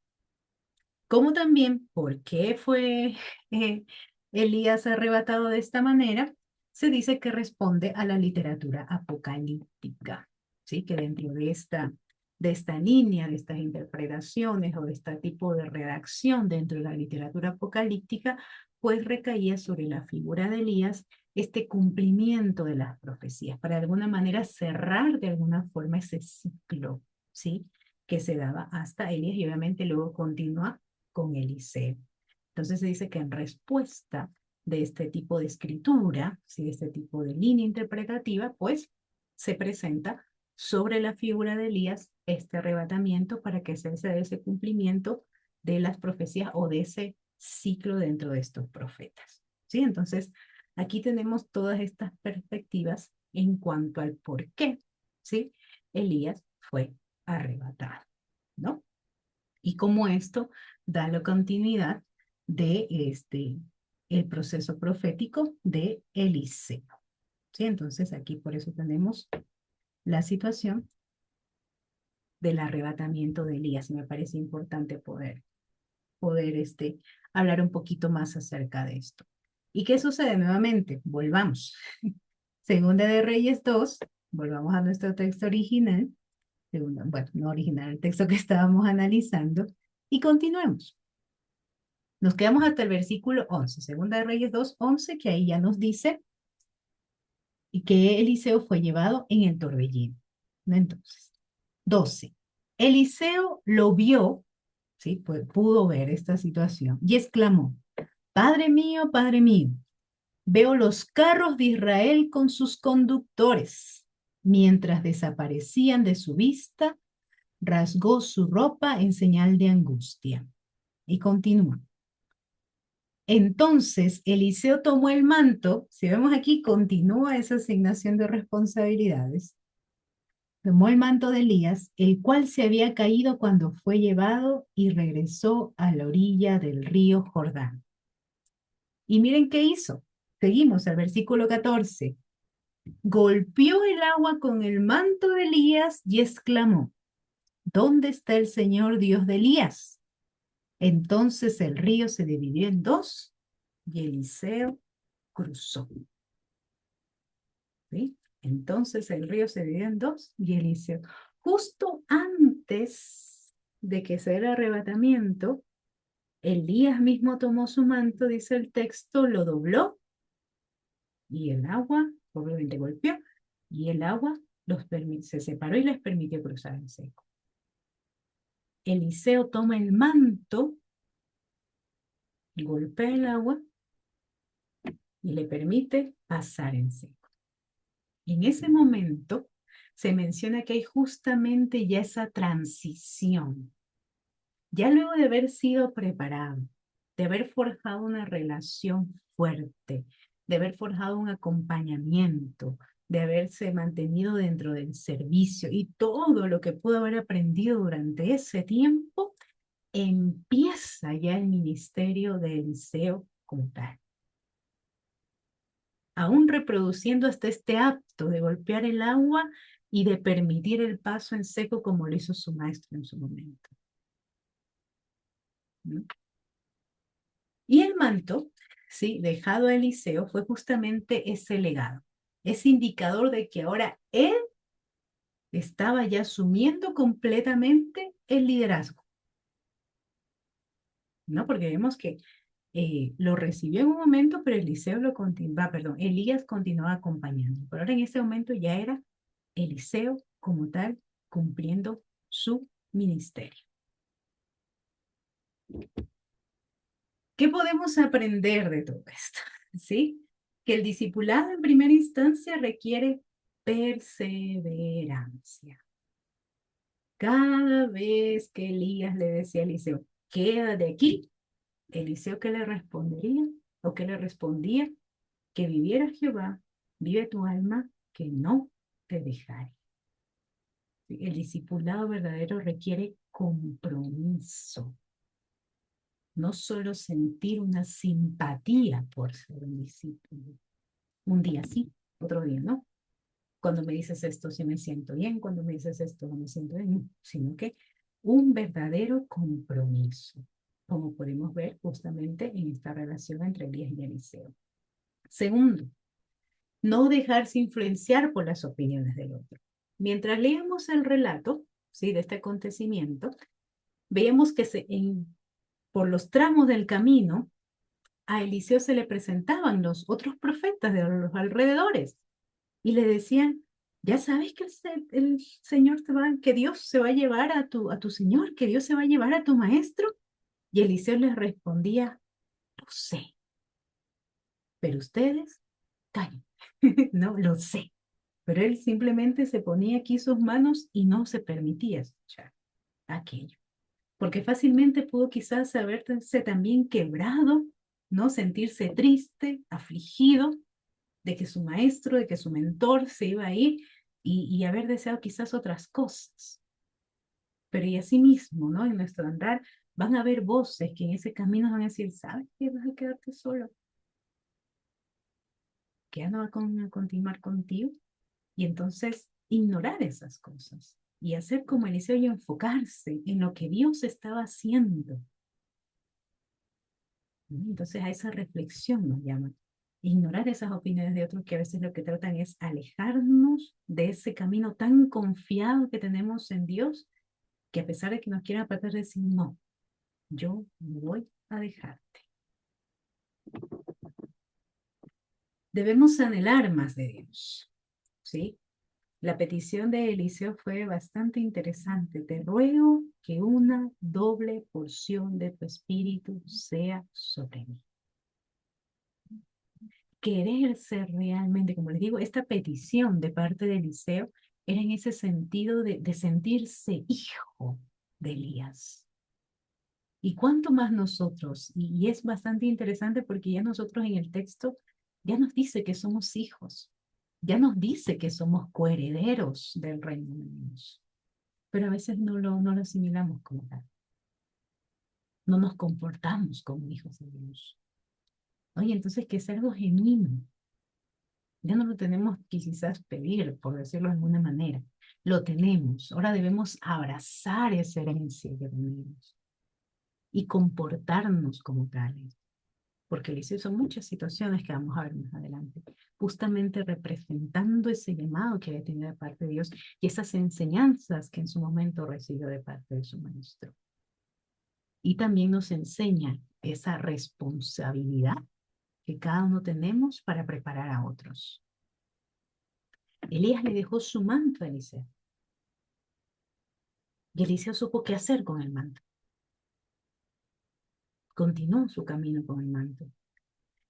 S1: Como también, ¿por qué fue eh, Elías arrebatado de esta manera? Se dice que responde a la literatura apocalíptica, ¿sí? Que dentro de esta línea, de estas interpretaciones o de este tipo de redacción dentro de la literatura apocalíptica, pues recaía sobre la figura de Elías este cumplimiento de las profecías, para de alguna manera cerrar de alguna forma ese ciclo, ¿sí? Que se daba hasta Elías y obviamente luego continúa con Eliseo. Entonces se dice que en respuesta de este tipo de escritura, ¿sí? De este tipo de línea interpretativa, pues se presenta sobre la figura de Elías este arrebatamiento para que se dé ese cumplimiento de las profecías o de ese ciclo dentro de estos profetas. ¿Sí? Entonces, aquí tenemos todas estas perspectivas en cuanto al por qué, ¿sí? Elías fue arrebatado, ¿no? Y cómo esto da la continuidad de el proceso profético de Eliseo. ¿Sí? Entonces, aquí por eso tenemos la situación del arrebatamiento de Elías. Me parece importante poder hablar un poquito más acerca de esto. ¿Y qué sucede nuevamente? Volvamos. Segunda de Reyes 2, volvamos a nuestro texto original. Bueno, no original, el texto que estábamos analizando, y continuemos. Nos quedamos hasta el versículo 11, Segunda de Reyes 2, 11, que ahí ya nos dice y que Eliseo fue llevado en el torbellino. Entonces, 12. Eliseo lo vio, ¿sí? Pues pudo ver esta situación y exclamó, Padre mío, veo los carros de Israel con sus conductores. Mientras desaparecían de su vista, rasgó su ropa en señal de angustia. Y continúa. Entonces Eliseo tomó el manto, si vemos aquí, continúa esa asignación de responsabilidades. Tomó el manto de Elías, el cual se había caído cuando fue llevado y regresó a la orilla del río Jordán. Y miren qué hizo. Seguimos al versículo 14. Golpeó el agua con el manto de Elías y exclamó, ¿dónde está el Señor Dios de Elías? Entonces el río se dividió en dos y Eliseo cruzó. ¿Sí? Entonces el río se dividió en dos y Eliseo. Justo antes de que se dé el arrebatamiento, Elías mismo tomó su manto, dice el texto, lo dobló y el agua, obviamente golpeó, y el agua se separó y les permitió cruzar en seco. Eliseo toma el manto, golpea el agua y le permite pasar en seco. En ese momento se menciona que hay justamente ya esa transición. Ya luego de haber sido preparado, de haber forjado una relación fuerte, de haber forjado un acompañamiento, de haberse mantenido dentro del servicio y todo lo que pudo haber aprendido durante ese tiempo, empieza ya el ministerio de Eliseo como tal. Aún reproduciendo hasta este acto de golpear el agua y de permitir el paso en seco como lo hizo su maestro en su momento. ¿No? Y el manto, ¿sí? Dejado a Eliseo fue justamente ese legado, ese indicador de que ahora él estaba ya asumiendo completamente el liderazgo, ¿no? Porque vemos que lo recibió en un momento, pero Elías continuaba acompañando. Pero ahora en ese momento ya era Eliseo como tal cumpliendo su ministerio. ¿Qué podemos aprender de todo esto? ¿Sí? Que el discipulado en primera instancia requiere perseverancia. Cada vez que Elías le decía a Eliseo, quédate aquí, Eliseo, ¿qué le respondería? ¿O qué le respondía? Que viviera Jehová, vive tu alma, que no te dejaré. El discipulado verdadero requiere compromiso. No solo sentir una simpatía por ser un discípulo. Un día sí, otro día no. Cuando me dices esto sí me siento bien, cuando me dices esto no me siento bien, sino que un verdadero compromiso, como podemos ver justamente en esta relación entre Elías y Eliseo. Segundo, no dejarse influenciar por las opiniones del otro. Mientras leíamos el relato, ¿sí? De este acontecimiento, veíamos que por los tramos del camino, a Eliseo se le presentaban los otros profetas de los alrededores y le decían, ya sabes que el Señor que Dios se va a llevar a tu Señor, que Dios se va a llevar a tu maestro. Y Eliseo les respondía, sé, pero ustedes callen, no lo sé. Pero él simplemente se ponía aquí sus manos y no se permitía escuchar aquello, porque fácilmente pudo quizás haberse también quebrado, ¿no? Sentirse triste, afligido de que su maestro, de que su mentor se iba a ir y haber deseado quizás otras cosas. Pero y así mismo, ¿no? En nuestro andar van a haber voces que en ese camino van a decir, ¿sabes qué? Vas a quedarte solo, que ya no va a continuar contigo. Y entonces ignorar esas cosas y hacer como Eliseo y enfocarse en lo que Dios estaba haciendo. Entonces a esa reflexión nos llaman. Ignorar esas opiniones de otros que a veces lo que tratan es alejarnos de ese camino tan confiado que tenemos en Dios, que a pesar de que nos quieran apartar, decir, no, yo no voy a dejarte. Debemos anhelar más de Dios, ¿sí? La petición de Eliseo fue bastante interesante. Te ruego que una doble porción de tu espíritu sea sobre mí. Querer ser realmente, como les digo, esta petición de parte de Eliseo era en ese sentido de sentirse hijo de Elías. Y cuánto más nosotros, y es bastante interesante porque ya nosotros en el texto ya nos dice que somos hijos, ya nos dice que somos coherederos del reino de Dios, pero a veces no lo asimilamos como tal, no nos comportamos como hijos de Dios. Oye, entonces que es algo genuino, ya no lo tenemos que quizás pedir, por decirlo de alguna manera, lo tenemos, ahora debemos abrazar esa herencia que tenemos y comportarnos como tales. Porque Eliseo son muchas situaciones que vamos a ver más adelante, justamente representando ese llamado que había tenido de parte de Dios y esas enseñanzas que en su momento recibió de parte de su maestro. Y también nos enseña esa responsabilidad que cada uno tenemos para preparar a otros. Elías le dejó su manto a Eliseo y Eliseo supo qué hacer con el manto. Continuó su camino con el manto.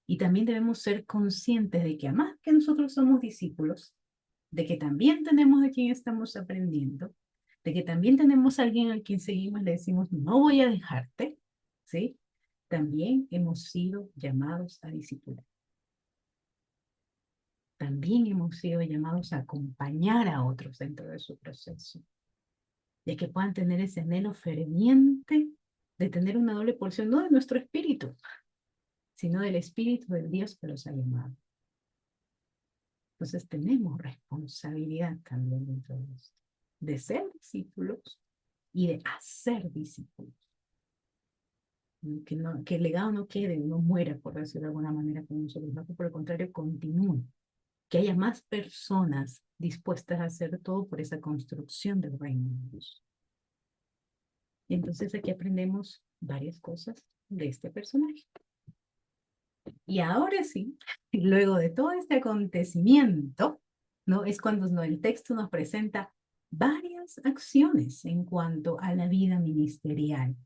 S1: Y también debemos ser conscientes de que además que nosotros somos discípulos, de que también tenemos de quien estamos aprendiendo, de que también tenemos a alguien al quien seguimos, le decimos, no voy a dejarte, ¿sí? También hemos sido llamados a discipular. También hemos sido llamados a acompañar a otros dentro de su proceso, de que puedan tener ese anhelo ferviente de tener una doble porción, no de nuestro espíritu, sino del espíritu del Dios que los ha llamado. Entonces tenemos responsabilidad también dentro de esto, de ser discípulos y de hacer discípulos. Que el legado no quede, no muera, por decirlo de alguna manera, con nosotros, no, que por el contrario continúe. Que haya más personas dispuestas a hacer todo por esa construcción del reino de Dios. Y entonces aquí aprendemos varias cosas de este personaje. Y ahora sí, luego de todo este acontecimiento, ¿no? Es cuando el texto nos presenta varias acciones en cuanto a la vida ministerial,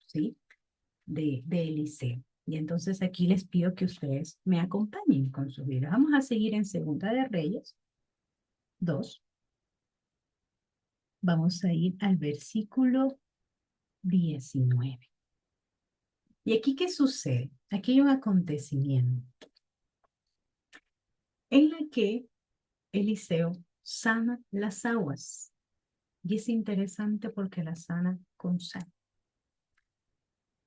S1: ¿sí? De Eliseo. Y entonces aquí les pido que ustedes me acompañen con sus vidas. Vamos a seguir en Segunda de Reyes 2. Vamos a ir al versículo 19. ¿Y aquí qué sucede? Aquí hay un acontecimiento en la que Eliseo sana las aguas. Y es interesante porque las sana con sal.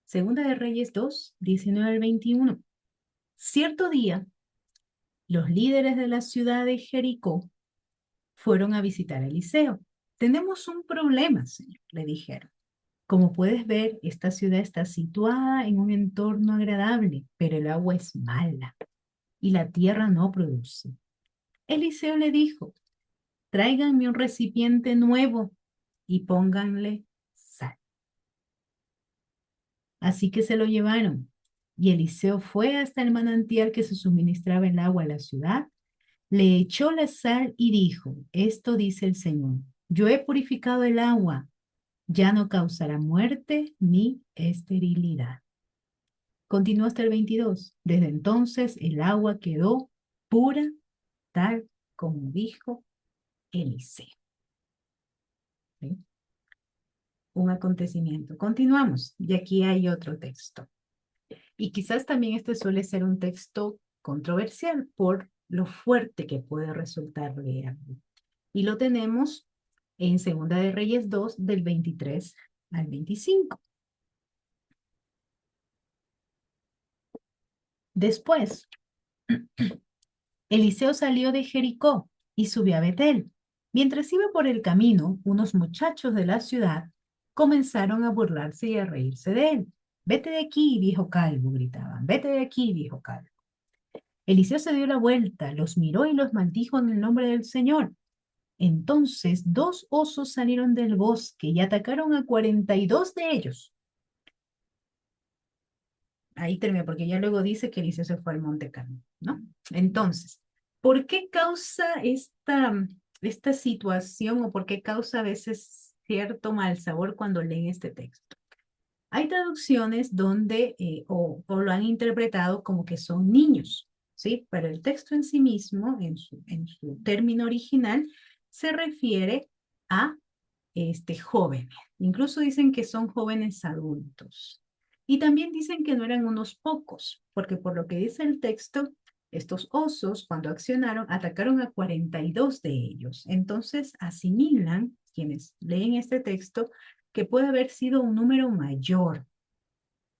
S1: Segunda de Reyes 2, 19 al 21. Cierto día, los líderes de la ciudad de Jericó fueron a visitar a Eliseo. Tenemos un problema, señor, le dijeron. Como puedes ver, esta ciudad está situada en un entorno agradable, pero el agua es mala y la tierra no produce. Eliseo le dijo, tráiganme un recipiente nuevo y pónganle sal. Así que se lo llevaron. Y Eliseo fue hasta el manantial que se suministraba el agua a la ciudad, le echó la sal y dijo, esto dice el Señor, yo he purificado el agua, ya no causará muerte ni esterilidad. Continúa hasta el 22. Desde entonces el agua quedó pura, tal como dijo Eliseo. ¿Sí? Un acontecimiento. Continuamos. Y aquí hay otro texto. Y quizás también este suele ser un texto controversial por lo fuerte que puede resultar leerlo. Y lo tenemos en Segunda de Reyes 2, del 23 al 25. Después, Eliseo salió de Jericó y subió a Betel. Mientras iba por el camino, unos muchachos de la ciudad comenzaron a burlarse y a reírse de él. Vete de aquí, viejo calvo, gritaban. Vete de aquí, viejo calvo. Eliseo se dio la vuelta, los miró y los maldijo en el nombre del Señor. Entonces 2 osos salieron del bosque y atacaron a 42 de ellos. Ahí termina, porque ya luego dice que Eliseo se fue al Monte Carmelo, ¿no? Entonces, ¿por qué causa esta situación o por qué causa a veces cierto mal sabor cuando leen este texto? Hay traducciones donde o lo han interpretado como que son niños, ¿sí? Pero el texto en sí mismo, en su término original, se refiere a jóvenes. Incluso dicen que son jóvenes adultos. Y también dicen que no eran unos pocos, porque por lo que dice el texto, estos osos, cuando accionaron, atacaron a 42 de ellos. Entonces asimilan, quienes leen este texto, que puede haber sido un número mayor,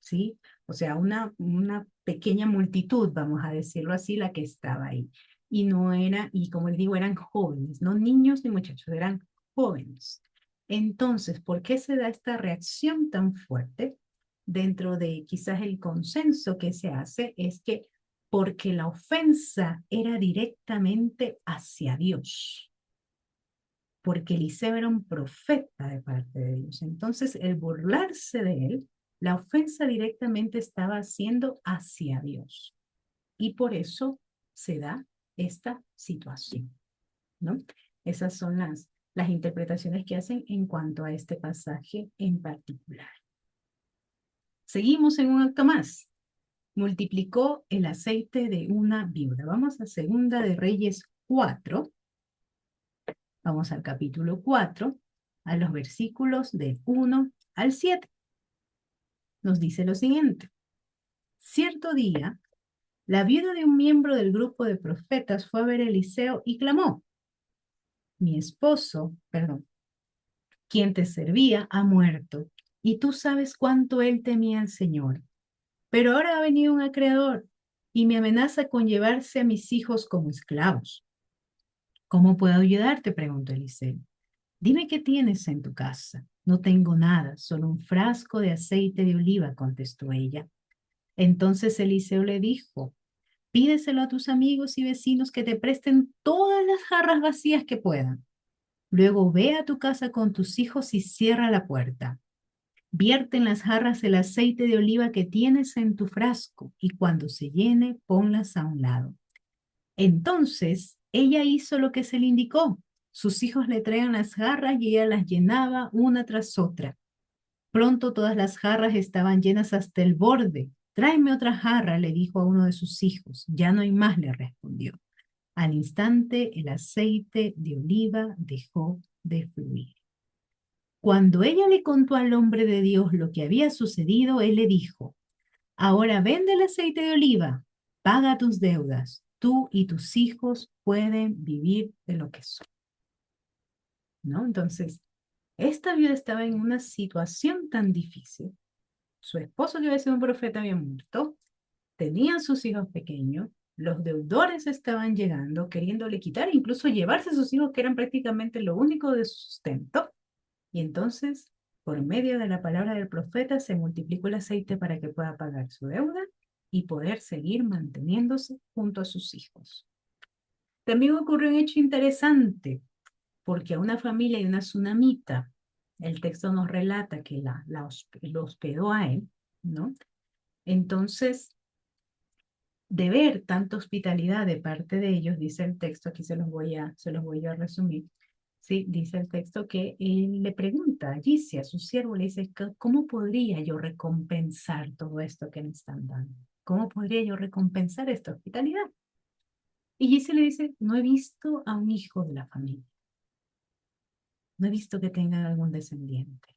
S1: ¿sí? O sea, una pequeña multitud, vamos a decirlo así, la que estaba ahí. Y no era, y como les digo, eran jóvenes, no niños ni muchachos, eran jóvenes. Entonces, ¿por qué se da esta reacción tan fuerte? Dentro de quizás el consenso que se hace es que porque la ofensa era directamente hacia Dios, porque Eliseo era un profeta de parte de Dios. Entonces, el burlarse de él, la ofensa directamente estaba haciendo hacia Dios. Y por eso se da esta situación, ¿no? Esas son las interpretaciones que hacen en cuanto a este pasaje en particular. Seguimos en un acto más. Multiplicó el aceite de una viuda. Vamos a Segunda de Reyes 4. Vamos al capítulo 4, a los versículos del 1 al 7. Nos dice lo siguiente. Cierto día, la viuda de un miembro del grupo de profetas fue a ver a Eliseo y clamó, mi esposo, perdón, quien te servía, ha muerto, y tú sabes cuánto él temía al Señor. Pero ahora ha venido un acreedor y me amenaza con llevarse a mis hijos como esclavos. ¿Cómo puedo ayudarte? Preguntó Eliseo. Dime qué tienes en tu casa. No tengo nada, solo un frasco de aceite de oliva, contestó ella. Entonces Eliseo le dijo, pídeselo a tus amigos y vecinos que te presten todas las jarras vacías que puedan. Luego ve a tu casa con tus hijos y cierra la puerta. Vierte en las jarras el aceite de oliva que tienes en tu frasco y cuando se llene, ponlas a un lado. Entonces ella hizo lo que se le indicó. Sus hijos le traían las jarras y ella las llenaba una tras otra. Pronto todas las jarras estaban llenas hasta el borde. Tráeme otra jarra, le dijo a uno de sus hijos. Ya no hay más, le respondió. Al instante el aceite de oliva dejó de fluir. Cuando ella le contó al hombre de Dios lo que había sucedido, él le dijo, ahora vende el aceite de oliva, paga tus deudas, tú y tus hijos pueden vivir de lo que son. ¿No? Entonces, esta viuda estaba en una situación tan difícil. Su esposo, que había sido un profeta, había muerto, tenían sus hijos pequeños, los deudores estaban llegando, queriéndole quitar, incluso llevarse a sus hijos, que eran prácticamente lo único de su sustento. Y entonces, por medio de la palabra del profeta, se multiplicó el aceite para que pueda pagar su deuda y poder seguir manteniéndose junto a sus hijos. También ocurrió un hecho interesante, porque a una familia de una tsunamita, el texto nos relata que lo hospedó a él, ¿no? Entonces, de ver tanta hospitalidad de parte de ellos, dice el texto, aquí se los voy a resumir, Sí, dice el texto que él le pregunta a Gizi, a su siervo, le dice, ¿cómo podría yo recompensar todo esto que me están dando? ¿Cómo podría yo recompensar esta hospitalidad? Y Gizi le dice, no he visto a un hijo de la familia, no he visto que tengan algún descendiente.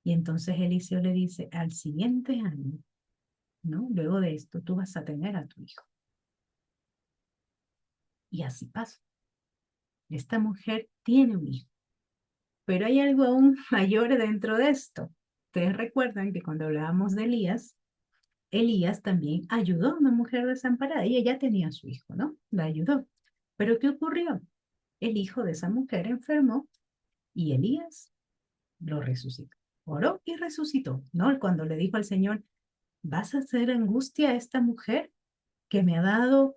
S1: Y entonces Eliseo le dice, al siguiente año, ¿no? Luego de esto, tú vas a tener a tu hijo. Y así pasa. Esta mujer tiene un hijo, pero hay algo aún mayor dentro de esto. Ustedes recuerdan que cuando hablábamos de Elías, Elías también ayudó a una mujer desamparada y ella tenía a su hijo, ¿no? La ayudó. Pero ¿qué ocurrió? El hijo de esa mujer enfermó y Elías lo resucitó. Oró y resucitó, ¿no? Cuando le dijo al Señor, ¿vas a hacer angustia a esta mujer que me ha dado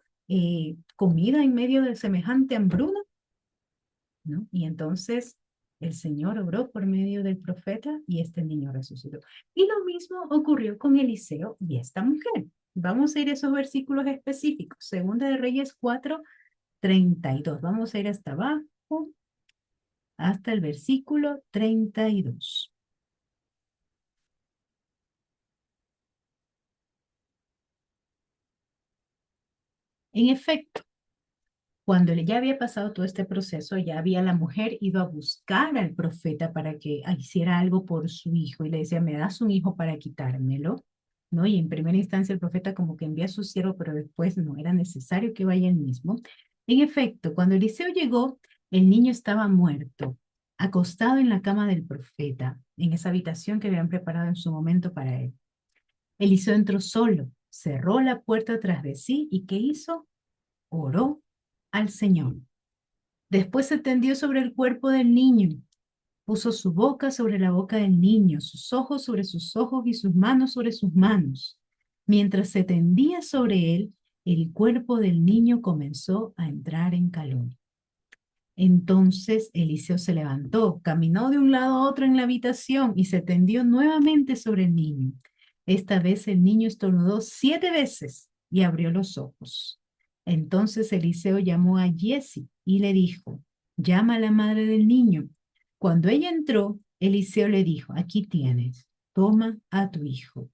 S1: comida en medio de semejante hambruna? ¿No? Y entonces el Señor obró por medio del profeta y este niño resucitó. Y lo mismo ocurrió con Eliseo y esta mujer. Vamos a ir a esos versículos específicos. Segunda de Reyes 4:32. Vamos a ir hasta abajo, hasta el versículo 32. En efecto, cuando ya había pasado todo este proceso, ya había la mujer ido a buscar al profeta para que hiciera algo por su hijo y le decía, ¿me das un hijo para quitármelo? ¿No? Y en primera instancia el profeta como que envía a su siervo, pero después no era necesario que vaya él mismo. En efecto, cuando Eliseo llegó, el niño estaba muerto, acostado en la cama del profeta, en esa habitación que habían preparado en su momento para él. Eliseo entró solo, cerró la puerta tras de sí y ¿qué hizo? Oró al Señor. Después se tendió sobre el cuerpo del niño, puso su boca sobre la boca del niño, sus ojos sobre sus ojos y sus manos sobre sus manos. Mientras se tendía sobre él, el cuerpo del niño comenzó a entrar en calor. Entonces Eliseo se levantó, caminó de un lado a otro en la habitación y se tendió nuevamente sobre el niño. Esta vez el niño estornudó 7 veces y abrió los ojos. Entonces Eliseo llamó a Giezi y le dijo, llama a la madre del niño. Cuando ella entró, Eliseo le dijo, aquí tienes, toma a tu hijo.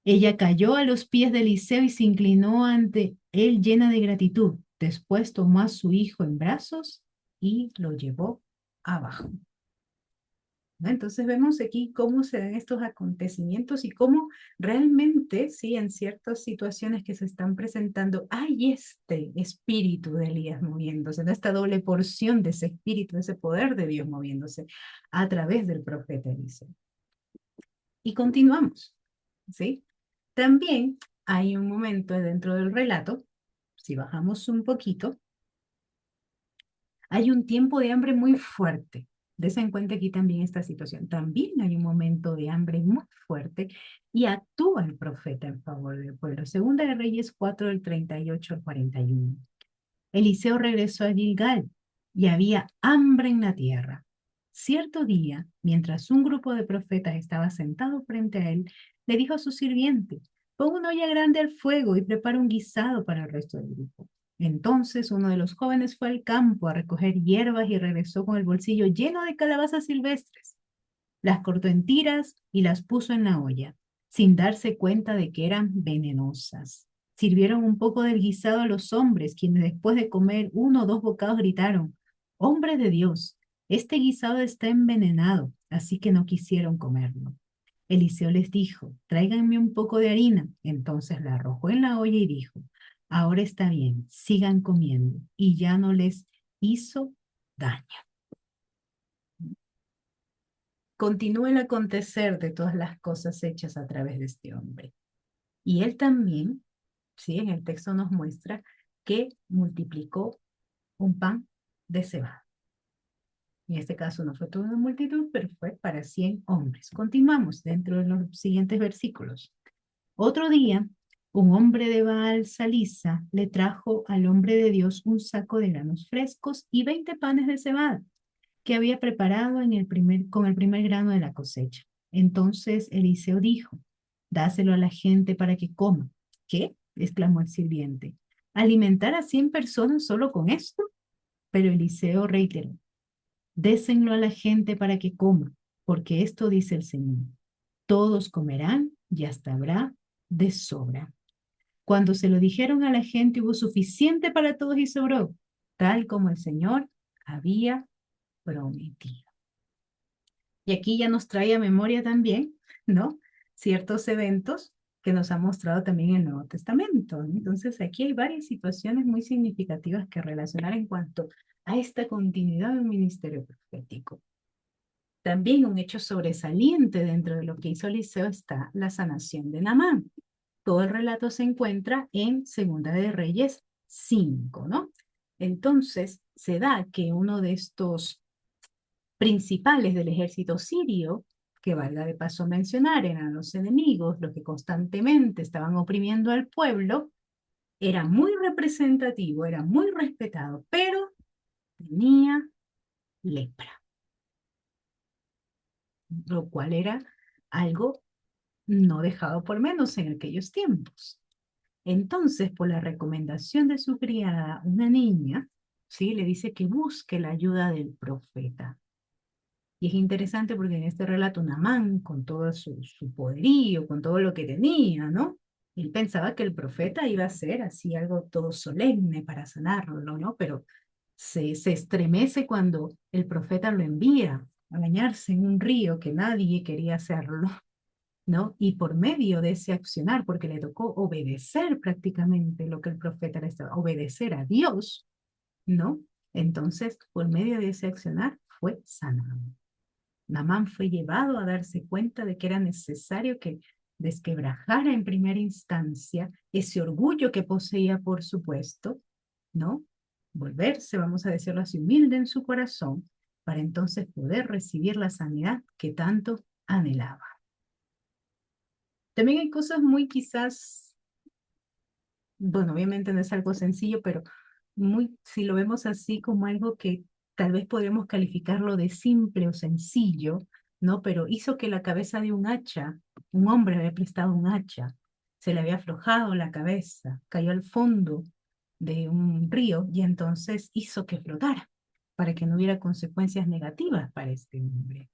S1: Ella cayó a los pies de Eliseo y se inclinó ante él llena de gratitud. Después tomó a su hijo en brazos y lo llevó abajo. ¿No? Entonces vemos aquí cómo se dan estos acontecimientos y cómo realmente, sí, en ciertas situaciones que se están presentando, hay este espíritu de Elías moviéndose, ¿no? Esta doble porción de ese espíritu, de ese poder de Dios moviéndose a través del profeta Eliseo. Y continuamos, ¿sí? También hay un momento dentro del relato, si bajamos un poquito, hay un tiempo de hambre muy fuerte. Des en cuenta aquí también esta situación. También hay un momento de hambre muy fuerte y actúa el profeta en favor del pueblo. Segunda de Reyes 4, del 38 al 41. Eliseo regresó a Gilgal y había hambre en la tierra. Cierto día, mientras un grupo de profetas estaba sentado frente a él, le dijo a su sirviente, pon una olla grande al fuego y prepara un guisado para el resto del grupo. Entonces uno de los jóvenes fue al campo a recoger hierbas y regresó con el bolsillo lleno de calabazas silvestres. Las cortó en tiras y las puso en la olla, sin darse cuenta de que eran venenosas. Sirvieron un poco del guisado a los hombres, quienes después de comer 1 o 2 bocados gritaron, hombres de Dios, este guisado está envenenado, así que no quisieron comerlo. Eliseo les dijo, tráiganme un poco de harina. Entonces la arrojó en la olla y dijo, ahora está bien, sigan comiendo. Y ya no les hizo daño. Continúa el acontecer de todas las cosas hechas a través de este hombre. Y él también, sí, en el texto nos muestra que multiplicó un pan de cebada. En este caso no fue toda una multitud, pero fue para 100 hombres. Continuamos dentro de los siguientes versículos. Otro día, un hombre de Baal Salisa le trajo al hombre de Dios un saco de granos frescos y 20 panes de cebada que había preparado con el primer grano de la cosecha. Entonces Eliseo dijo, dáselo a la gente para que coma. ¿Qué? Exclamó el sirviente. ¿Alimentar a 100 personas solo con esto? Pero Eliseo reiteró, Désenlo a la gente para que coma, porque esto dice el Señor. Todos comerán y hasta habrá de sobra. Cuando se lo dijeron a la gente, hubo suficiente para todos y sobró, tal como el Señor había prometido. Y aquí ya nos trae a memoria también, ¿no? Ciertos eventos que nos ha mostrado también el Nuevo Testamento, ¿no? Entonces aquí hay varias situaciones muy significativas que relacionar en cuanto a esta continuidad del ministerio profético. También un hecho sobresaliente dentro de lo que hizo Eliseo está la sanación de Naamán. Todo el relato se encuentra en Segunda de Reyes 5, ¿no? Entonces se da que uno de estos principales del ejército sirio, que valga de paso mencionar, eran los enemigos, los que constantemente estaban oprimiendo al pueblo, era muy representativo, era muy respetado, pero tenía lepra, lo cual era algo no dejado por menos en aquellos tiempos. Entonces, por la recomendación de su criada, una niña, ¿sí? Le dice que busque la ayuda del profeta. Y es interesante porque en este relato Naamán, con todo su poderío, con todo lo que tenía, ¿no? Él pensaba que el profeta iba a ser así algo todo solemne para sanarlo, ¿no? Pero se estremece cuando el profeta lo envía a bañarse en un río que nadie quería hacerlo, ¿no? Y por medio de ese accionar, porque le tocó obedecer prácticamente lo que el profeta le estaba, obedecer a Dios, ¿no? Entonces, por medio de ese accionar, fue sanado. Naamán fue llevado a darse cuenta de que era necesario que desquebrajara en primera instancia ese orgullo que poseía, por supuesto, ¿no? Volverse, vamos a decirlo así, humilde en su corazón, para entonces poder recibir la sanidad que tanto anhelaba. También hay cosas muy quizás, bueno, obviamente no es algo sencillo, pero muy, si lo vemos así como algo que tal vez podríamos calificarlo de simple o sencillo, ¿no? Pero hizo que la cabeza de un hacha, un hombre había prestado un hacha, se le había aflojado la cabeza, cayó al fondo de un río y entonces hizo que flotara para que no hubiera consecuencias negativas para este hombre.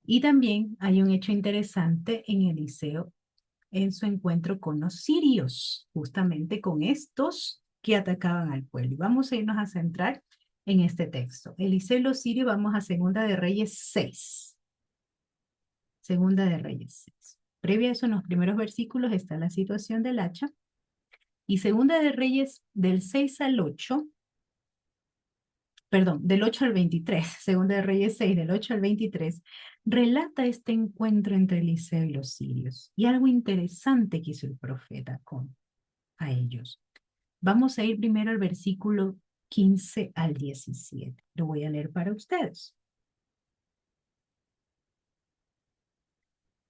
S1: Y también hay un hecho interesante en Eliseo en su encuentro con los sirios, justamente con estos que atacaban al pueblo. Y vamos a irnos a centrar en este texto. Eliseo y los sirios, vamos a Segunda de Reyes 6. Segunda de Reyes 6. Previo a eso, en los primeros versículos está la situación del hacha. Y Segunda de Reyes del 6 al 8, perdón, del 8 al 23, Segunda de Reyes 6, del 8 al 23, relata este encuentro entre Eliseo y los sirios. Y algo interesante que hizo el profeta con a ellos. Vamos a ir primero al versículo 15 al 17. Lo voy a leer para ustedes.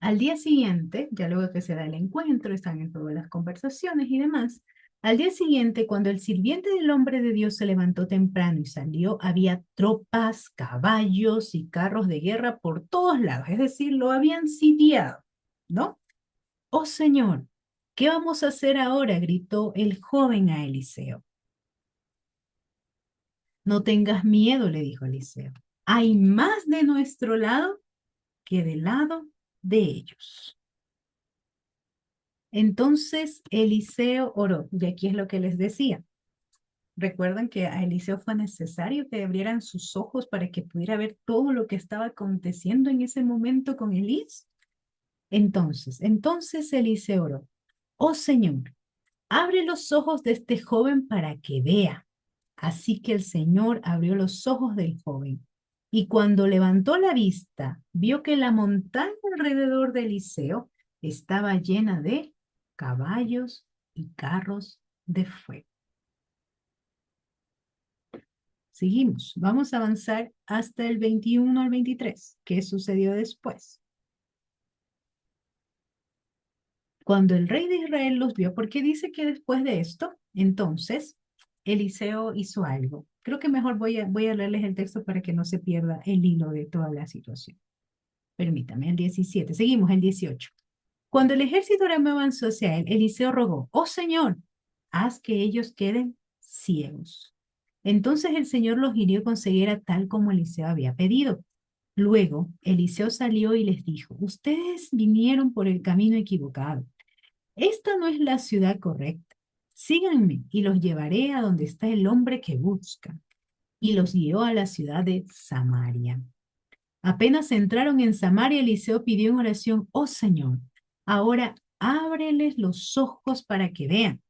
S1: Al día siguiente, ya luego que se da el encuentro, están en todas las conversaciones y demás, al día siguiente, cuando el sirviente del hombre de Dios se levantó temprano y salió, había tropas, caballos y carros de guerra por todos lados, es decir, lo habían sitiado, ¿no? Oh Señor, ¿qué vamos a hacer ahora? Gritó el joven a Eliseo. No tengas miedo, le dijo Eliseo. Hay más de nuestro lado que del lado de ellos. Entonces Eliseo oró, y aquí es lo que les decía. Recuerdan que a Eliseo fue necesario que abrieran sus ojos para que pudiera ver todo lo que estaba aconteciendo en ese momento con Elías. Entonces Eliseo oró, oh Señor, abre los ojos de este joven para que vea. Así que el Señor abrió los ojos del joven. Y cuando levantó la vista, vio que la montaña alrededor de Eliseo estaba llena de caballos y carros de fuego. Seguimos. Vamos a avanzar hasta el 21 al 23. ¿Qué sucedió después? Cuando el rey de Israel los vio, porque dice que después de esto, entonces Eliseo hizo algo. Creo que mejor voy a leerles el texto para que no se pierda el hilo de toda la situación. Permítame, el 17. Seguimos, el 18. Cuando el ejército arameo avanzó hacia él, Eliseo rogó, oh Señor, haz que ellos queden ciegos. Entonces el Señor los hirió con ceguera tal como Eliseo había pedido. Luego Eliseo salió y les dijo, ustedes vinieron por el camino equivocado. Esta no es la ciudad correcta. Síganme y los llevaré a donde está el hombre que buscan. Y los guió a la ciudad de Samaria. Apenas entraron en Samaria, Eliseo pidió en oración, oh Señor, ahora ábreles los ojos para que vean.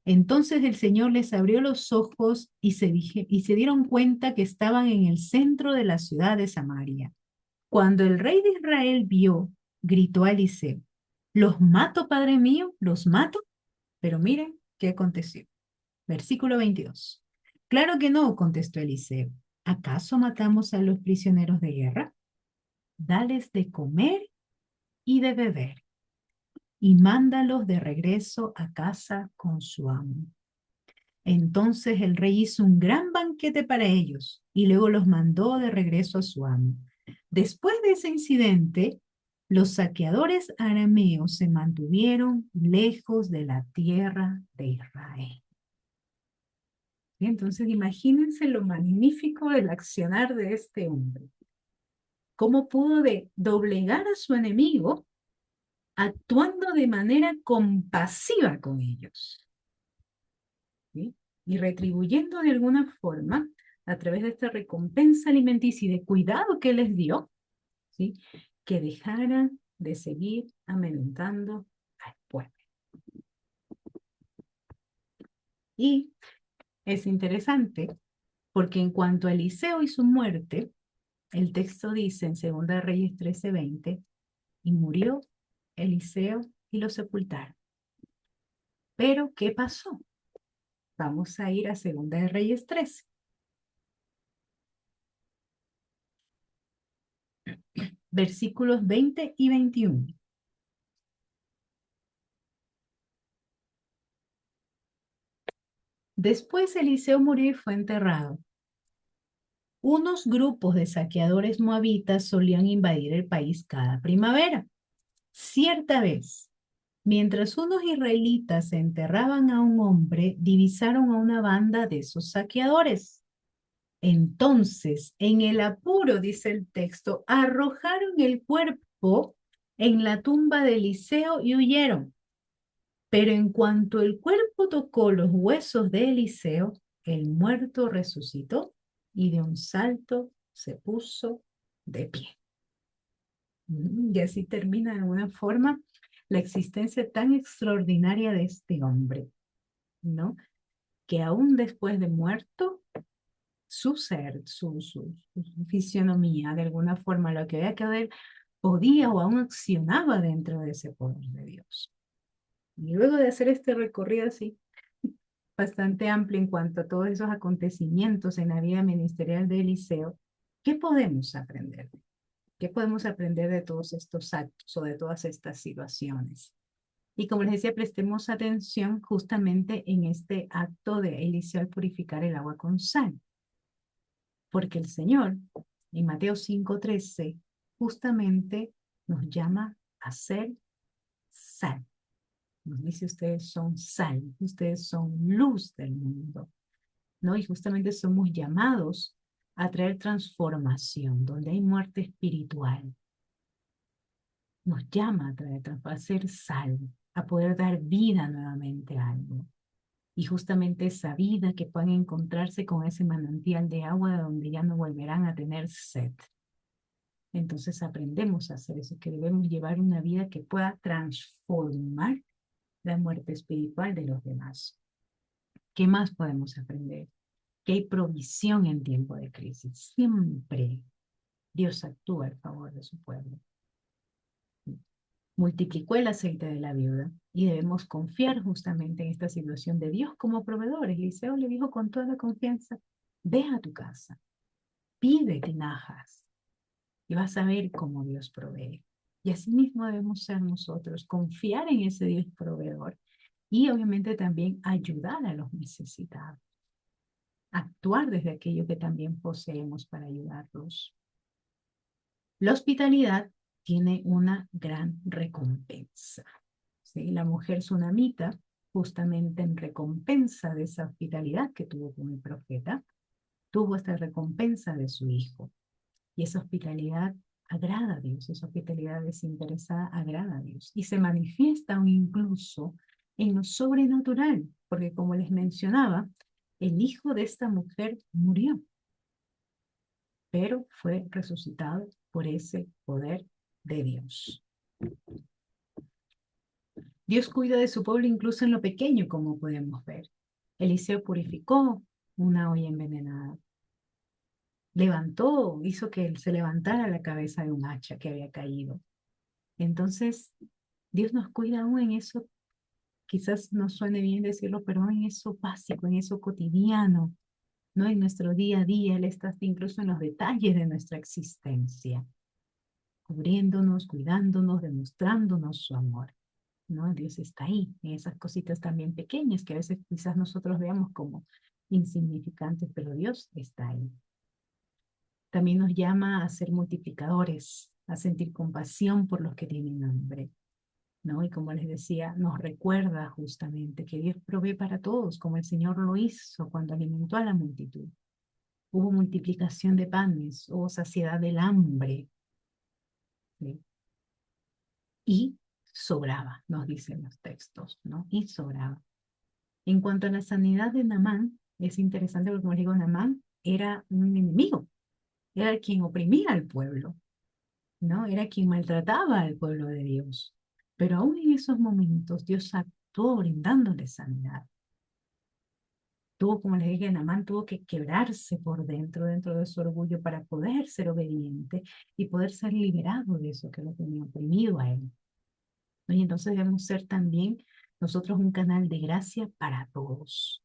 S1: Entonces el Señor les abrió los ojos y se dieron cuenta que estaban en el centro de la ciudad de Samaria. Cuando el rey de Israel vio, gritó a Eliseo, los mato, padre mío, los mato. Pero miren qué aconteció. Versículo 22. Claro que no, contestó Eliseo. ¿Acaso matamos a los prisioneros de guerra? Dales de comer y de beber, y mándalos de regreso a casa con su amo. Entonces el rey hizo un gran banquete para ellos y luego los mandó de regreso a su amo. Después de ese incidente, los saqueadores arameos se mantuvieron lejos de la tierra de Israel. ¿Sí? Entonces imagínense lo magnífico del accionar de este hombre. Cómo pudo doblegar a su enemigo actuando de manera compasiva con ellos, ¿sí? Y retribuyendo de alguna forma a través de esta recompensa alimenticia y de cuidado que les dio, ¿sí? Que dejaran de seguir amedrentando al pueblo. Y es interesante porque en cuanto a Eliseo y su muerte, el texto dice en 2 Reyes 13:20, y murió Eliseo y lo sepultaron. Pero, ¿qué pasó? Vamos a ir a 2 Reyes 13. Versículos 20 y 21. Después Eliseo murió y fue enterrado. Unos grupos de saqueadores moabitas solían invadir el país cada primavera. Cierta vez, mientras unos israelitas enterraban a un hombre, divisaron a una banda de esos saqueadores. Entonces, en el apuro, dice el texto, arrojaron el cuerpo en la tumba de Eliseo y huyeron. Pero en cuanto el cuerpo tocó los huesos de Eliseo, el muerto resucitó y de un salto se puso de pie. Y así termina de una forma la existencia tan extraordinaria de este hombre, ¿no? Que aún después de muerto, su ser, su fisionomía, de alguna forma, lo que había que ver, podía o aún accionaba dentro de ese poder de Dios. Y luego de hacer este recorrido así, bastante amplio en cuanto a todos esos acontecimientos en la vida ministerial de Eliseo, ¿qué podemos aprender? ¿Qué podemos aprender de todos estos actos o de todas estas situaciones? Y como les decía, prestemos atención justamente en este acto de Eliseo al purificar el agua con sal. Porque el Señor, en Mateo 5:13, justamente nos llama a ser sal. Nos dice, ustedes son sal, ustedes son luz del mundo, ¿no? Y justamente somos llamados a traer transformación, donde hay muerte espiritual. Nos llama a traer, a ser sal, a poder dar vida nuevamente a algo. Y justamente esa vida que puedan encontrarse con ese manantial de agua de donde ya no volverán a tener sed. Entonces aprendemos a hacer eso, que debemos llevar una vida que pueda transformar la muerte espiritual de los demás. ¿Qué más podemos aprender? Que hay provisión en tiempo de crisis. Siempre Dios actúa a favor de su pueblo. Multiplicó el aceite de la viuda y debemos confiar justamente en esta situación de Dios como proveedor. Eliseo le dijo con toda la confianza, ve a tu casa, pide tinajas y vas a ver cómo Dios provee. Y así mismo debemos ser nosotros, confiar en ese Dios proveedor y obviamente también ayudar a los necesitados, actuar desde aquello que también poseemos para ayudarlos. La hospitalidad tiene una gran recompensa. ¿Sí? La mujer sunamita justamente en recompensa de esa hospitalidad que tuvo con el profeta, tuvo esta recompensa de su hijo. Y esa hospitalidad agrada a Dios, esa hospitalidad desinteresada agrada a Dios. Y se manifiesta aún incluso en lo sobrenatural, porque como les mencionaba, el hijo de esta mujer murió, pero fue resucitado por ese poder de Dios. Dios cuida de su pueblo incluso en lo pequeño, como podemos ver. Eliseo purificó una olla envenenada. Levantó, hizo que se levantara la cabeza de un hacha que había caído. Entonces, Dios nos cuida aún en eso, quizás no suene bien decirlo, pero en eso básico, en eso cotidiano, ¿no? En nuestro día a día, Él está incluso en los detalles de nuestra existencia, cubriéndonos, cuidándonos, demostrándonos su amor, ¿no? Dios está ahí, en esas cositas también pequeñas que a veces quizás nosotros veamos como insignificantes, pero Dios está ahí. También nos llama a ser multiplicadores, a sentir compasión por los que tienen hambre, ¿no? Y como les decía, nos recuerda justamente que Dios provee para todos, como el Señor lo hizo cuando alimentó a la multitud. Hubo multiplicación de panes, hubo saciedad del hambre, ¿sí? Y sobraba, nos dicen los textos, ¿no? Y sobraba. En cuanto a la sanidad de Naamán, es interesante porque, como les digo, Naamán era un enemigo, era quien oprimía al pueblo, ¿no? Era quien maltrataba al pueblo de Dios. Pero aún en esos momentos, Dios actuó brindándole sanidad. Tuvo, como les dije, Naamán tuvo que quebrarse por dentro, dentro de su orgullo, para poder ser obediente y poder ser liberado de eso que lo tenía oprimido a él, ¿no? Y entonces debemos ser también nosotros un canal de gracia para todos.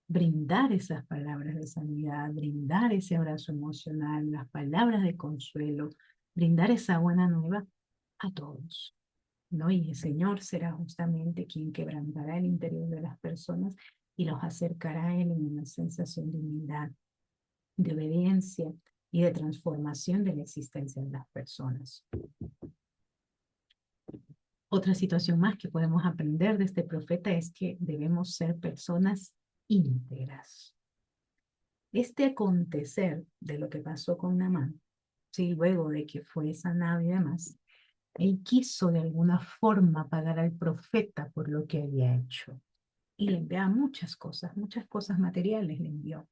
S1: Brindar esas palabras de sanidad, brindar ese abrazo emocional, las palabras de consuelo, brindar esa buena nueva a todos, ¿no? Y el Señor será justamente quien quebrantará el interior de las personas y los acercará a Él en una sensación de humildad, de obediencia y de transformación de la existencia de las personas. Otra situación más que podemos aprender de este profeta es que debemos ser personas íntegras. Este acontecer de lo que pasó con Naamán, sí, luego de que fue sanado y demás, él quiso de alguna forma pagar al profeta por lo que había hecho. Y le enviaba muchas cosas materiales le envió.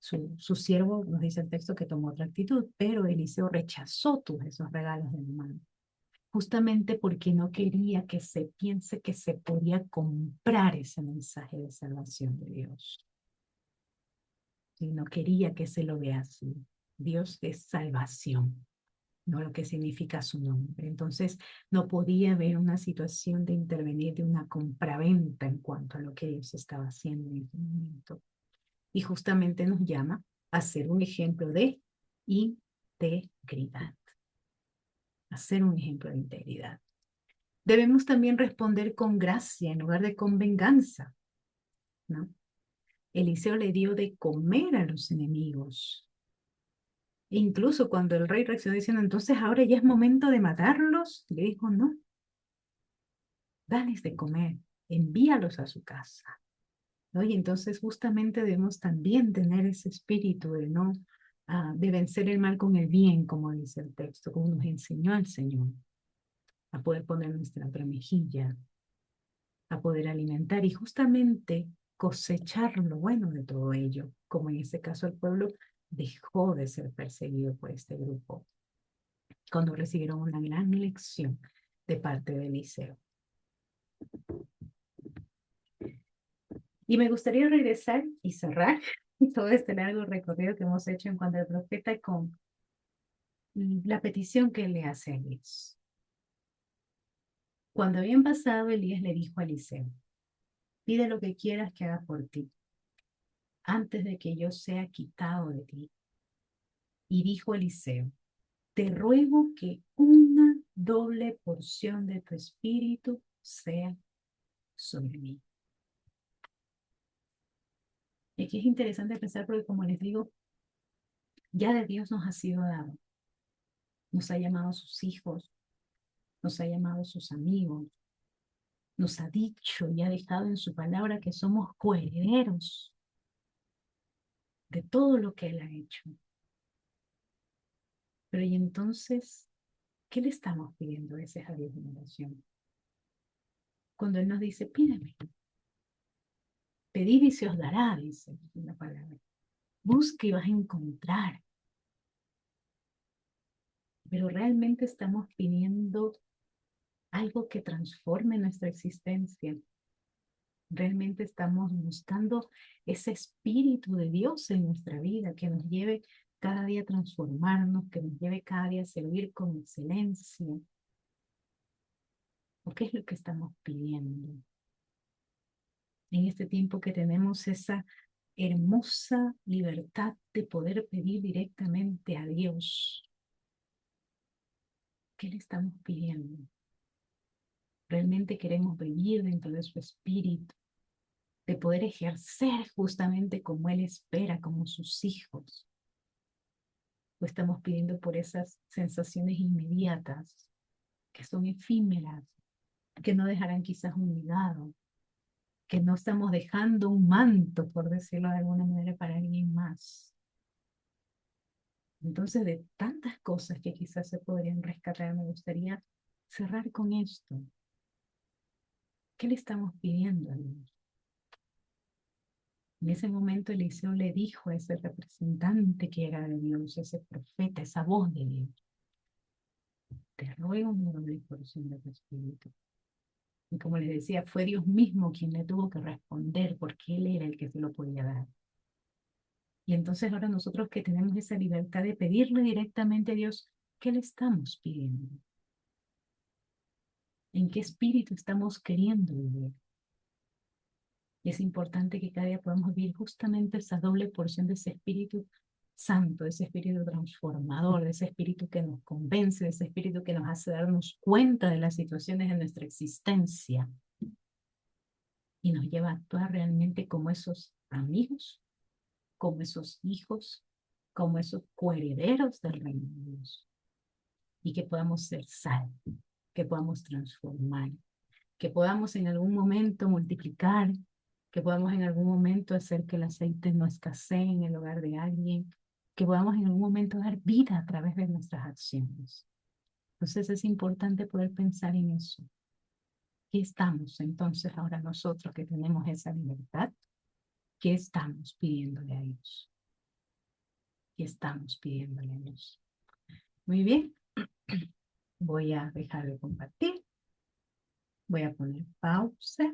S1: Su siervo, nos dice el texto, que tomó otra actitud, pero Eliseo rechazó todos esos regalos de Naamán, justamente porque no quería que se piense que se podía comprar ese mensaje de salvación de Dios. Y no quería que se lo vea así. Dios es salvación, no lo que significa su nombre. Entonces, no podía haber una situación de intervenir de una compraventa en cuanto a lo que Dios estaba haciendo en ese momento. Y justamente nos llama a ser un ejemplo de integridad, a ser un ejemplo de integridad. Debemos también responder con gracia en lugar de con venganza, ¿no? Eliseo le dio de comer a los enemigos. E incluso cuando el rey reaccionó diciendo, entonces ahora ya es momento de matarlos, le dijo, no, dales de comer, envíalos a su casa, ¿no? Y entonces justamente debemos también tener ese espíritu de no, de vencer el mal con el bien, como dice el texto, como nos enseñó el Señor, a poder poner nuestra otra mejilla, a poder alimentar y justamente cosechar lo bueno de todo ello, como en este caso el pueblo dejó de ser perseguido por este grupo cuando recibieron una gran lección de parte de Eliseo. Y me gustaría regresar y cerrar todo este largo recorrido que hemos hecho en cuanto al profeta con la petición que le hace a Elías. Cuando habían pasado, Elías le dijo a Eliseo, pide lo que quieras que haga por ti, antes de que yo sea quitado de ti. Y dijo Eliseo, te ruego que una doble porción de tu espíritu sea sobre mí. Y aquí es interesante pensar porque, como les digo, ya de Dios nos ha sido dado. Nos ha llamado sus hijos, nos ha llamado sus amigos, Nos ha dicho y ha dejado en su palabra que somos coherederos de todo lo que Él ha hecho. Pero y entonces, ¿qué le estamos pidiendo a veces a Dios en oración? Cuando Él nos dice, pídeme, pedid y se os dará, dice la palabra. Busca y vas a encontrar. Pero realmente estamos pidiendo algo que transforme nuestra existencia. Realmente estamos buscando ese espíritu de Dios en nuestra vida que nos lleve cada día a transformarnos, que nos lleve cada día a servir con excelencia. ¿O qué es lo que estamos pidiendo? En este tiempo que tenemos esa hermosa libertad de poder pedir directamente a Dios, ¿qué le estamos pidiendo? Realmente queremos vivir dentro de su espíritu, de poder ejercer justamente como Él espera, como sus hijos. O estamos pidiendo por esas sensaciones inmediatas, que son efímeras, que no dejarán quizás un legado, que no estamos dejando un manto, por decirlo de alguna manera, para alguien más. Entonces, de tantas cosas que quizás se podrían rescatar, me gustaría cerrar con esto. ¿Qué le estamos pidiendo a Dios? En ese momento Eliseo le dijo a ese representante que era de Dios, ese profeta, esa voz de Dios, te ruego una doble porción de tu espíritu. Y como les decía, fue Dios mismo quien le tuvo que responder porque Él era el que se lo podía dar. Y entonces ahora nosotros que tenemos esa libertad de pedirle directamente a Dios, ¿qué le estamos pidiendo? ¿En qué espíritu estamos queriendo vivir? Y es importante que cada día podamos vivir justamente esa doble porción de ese espíritu santo, de ese espíritu transformador, de ese espíritu que nos convence, de ese espíritu que nos hace darnos cuenta de las situaciones de nuestra existencia y nos lleva a actuar realmente como esos amigos, como esos hijos, como esos coherederos del reino de Dios. Y que podamos ser sal, que podamos transformar, que podamos en algún momento multiplicar, que podamos en algún momento hacer que el aceite no escasee en el hogar de alguien, que podamos en algún momento dar vida a través de nuestras acciones. Entonces es importante poder pensar en eso. ¿Qué estamos entonces ahora nosotros que tenemos esa libertad? ¿Qué estamos pidiéndole a Dios? ¿Qué estamos pidiéndole a Dios? Muy bien, voy a dejar de compartir, voy a poner pausa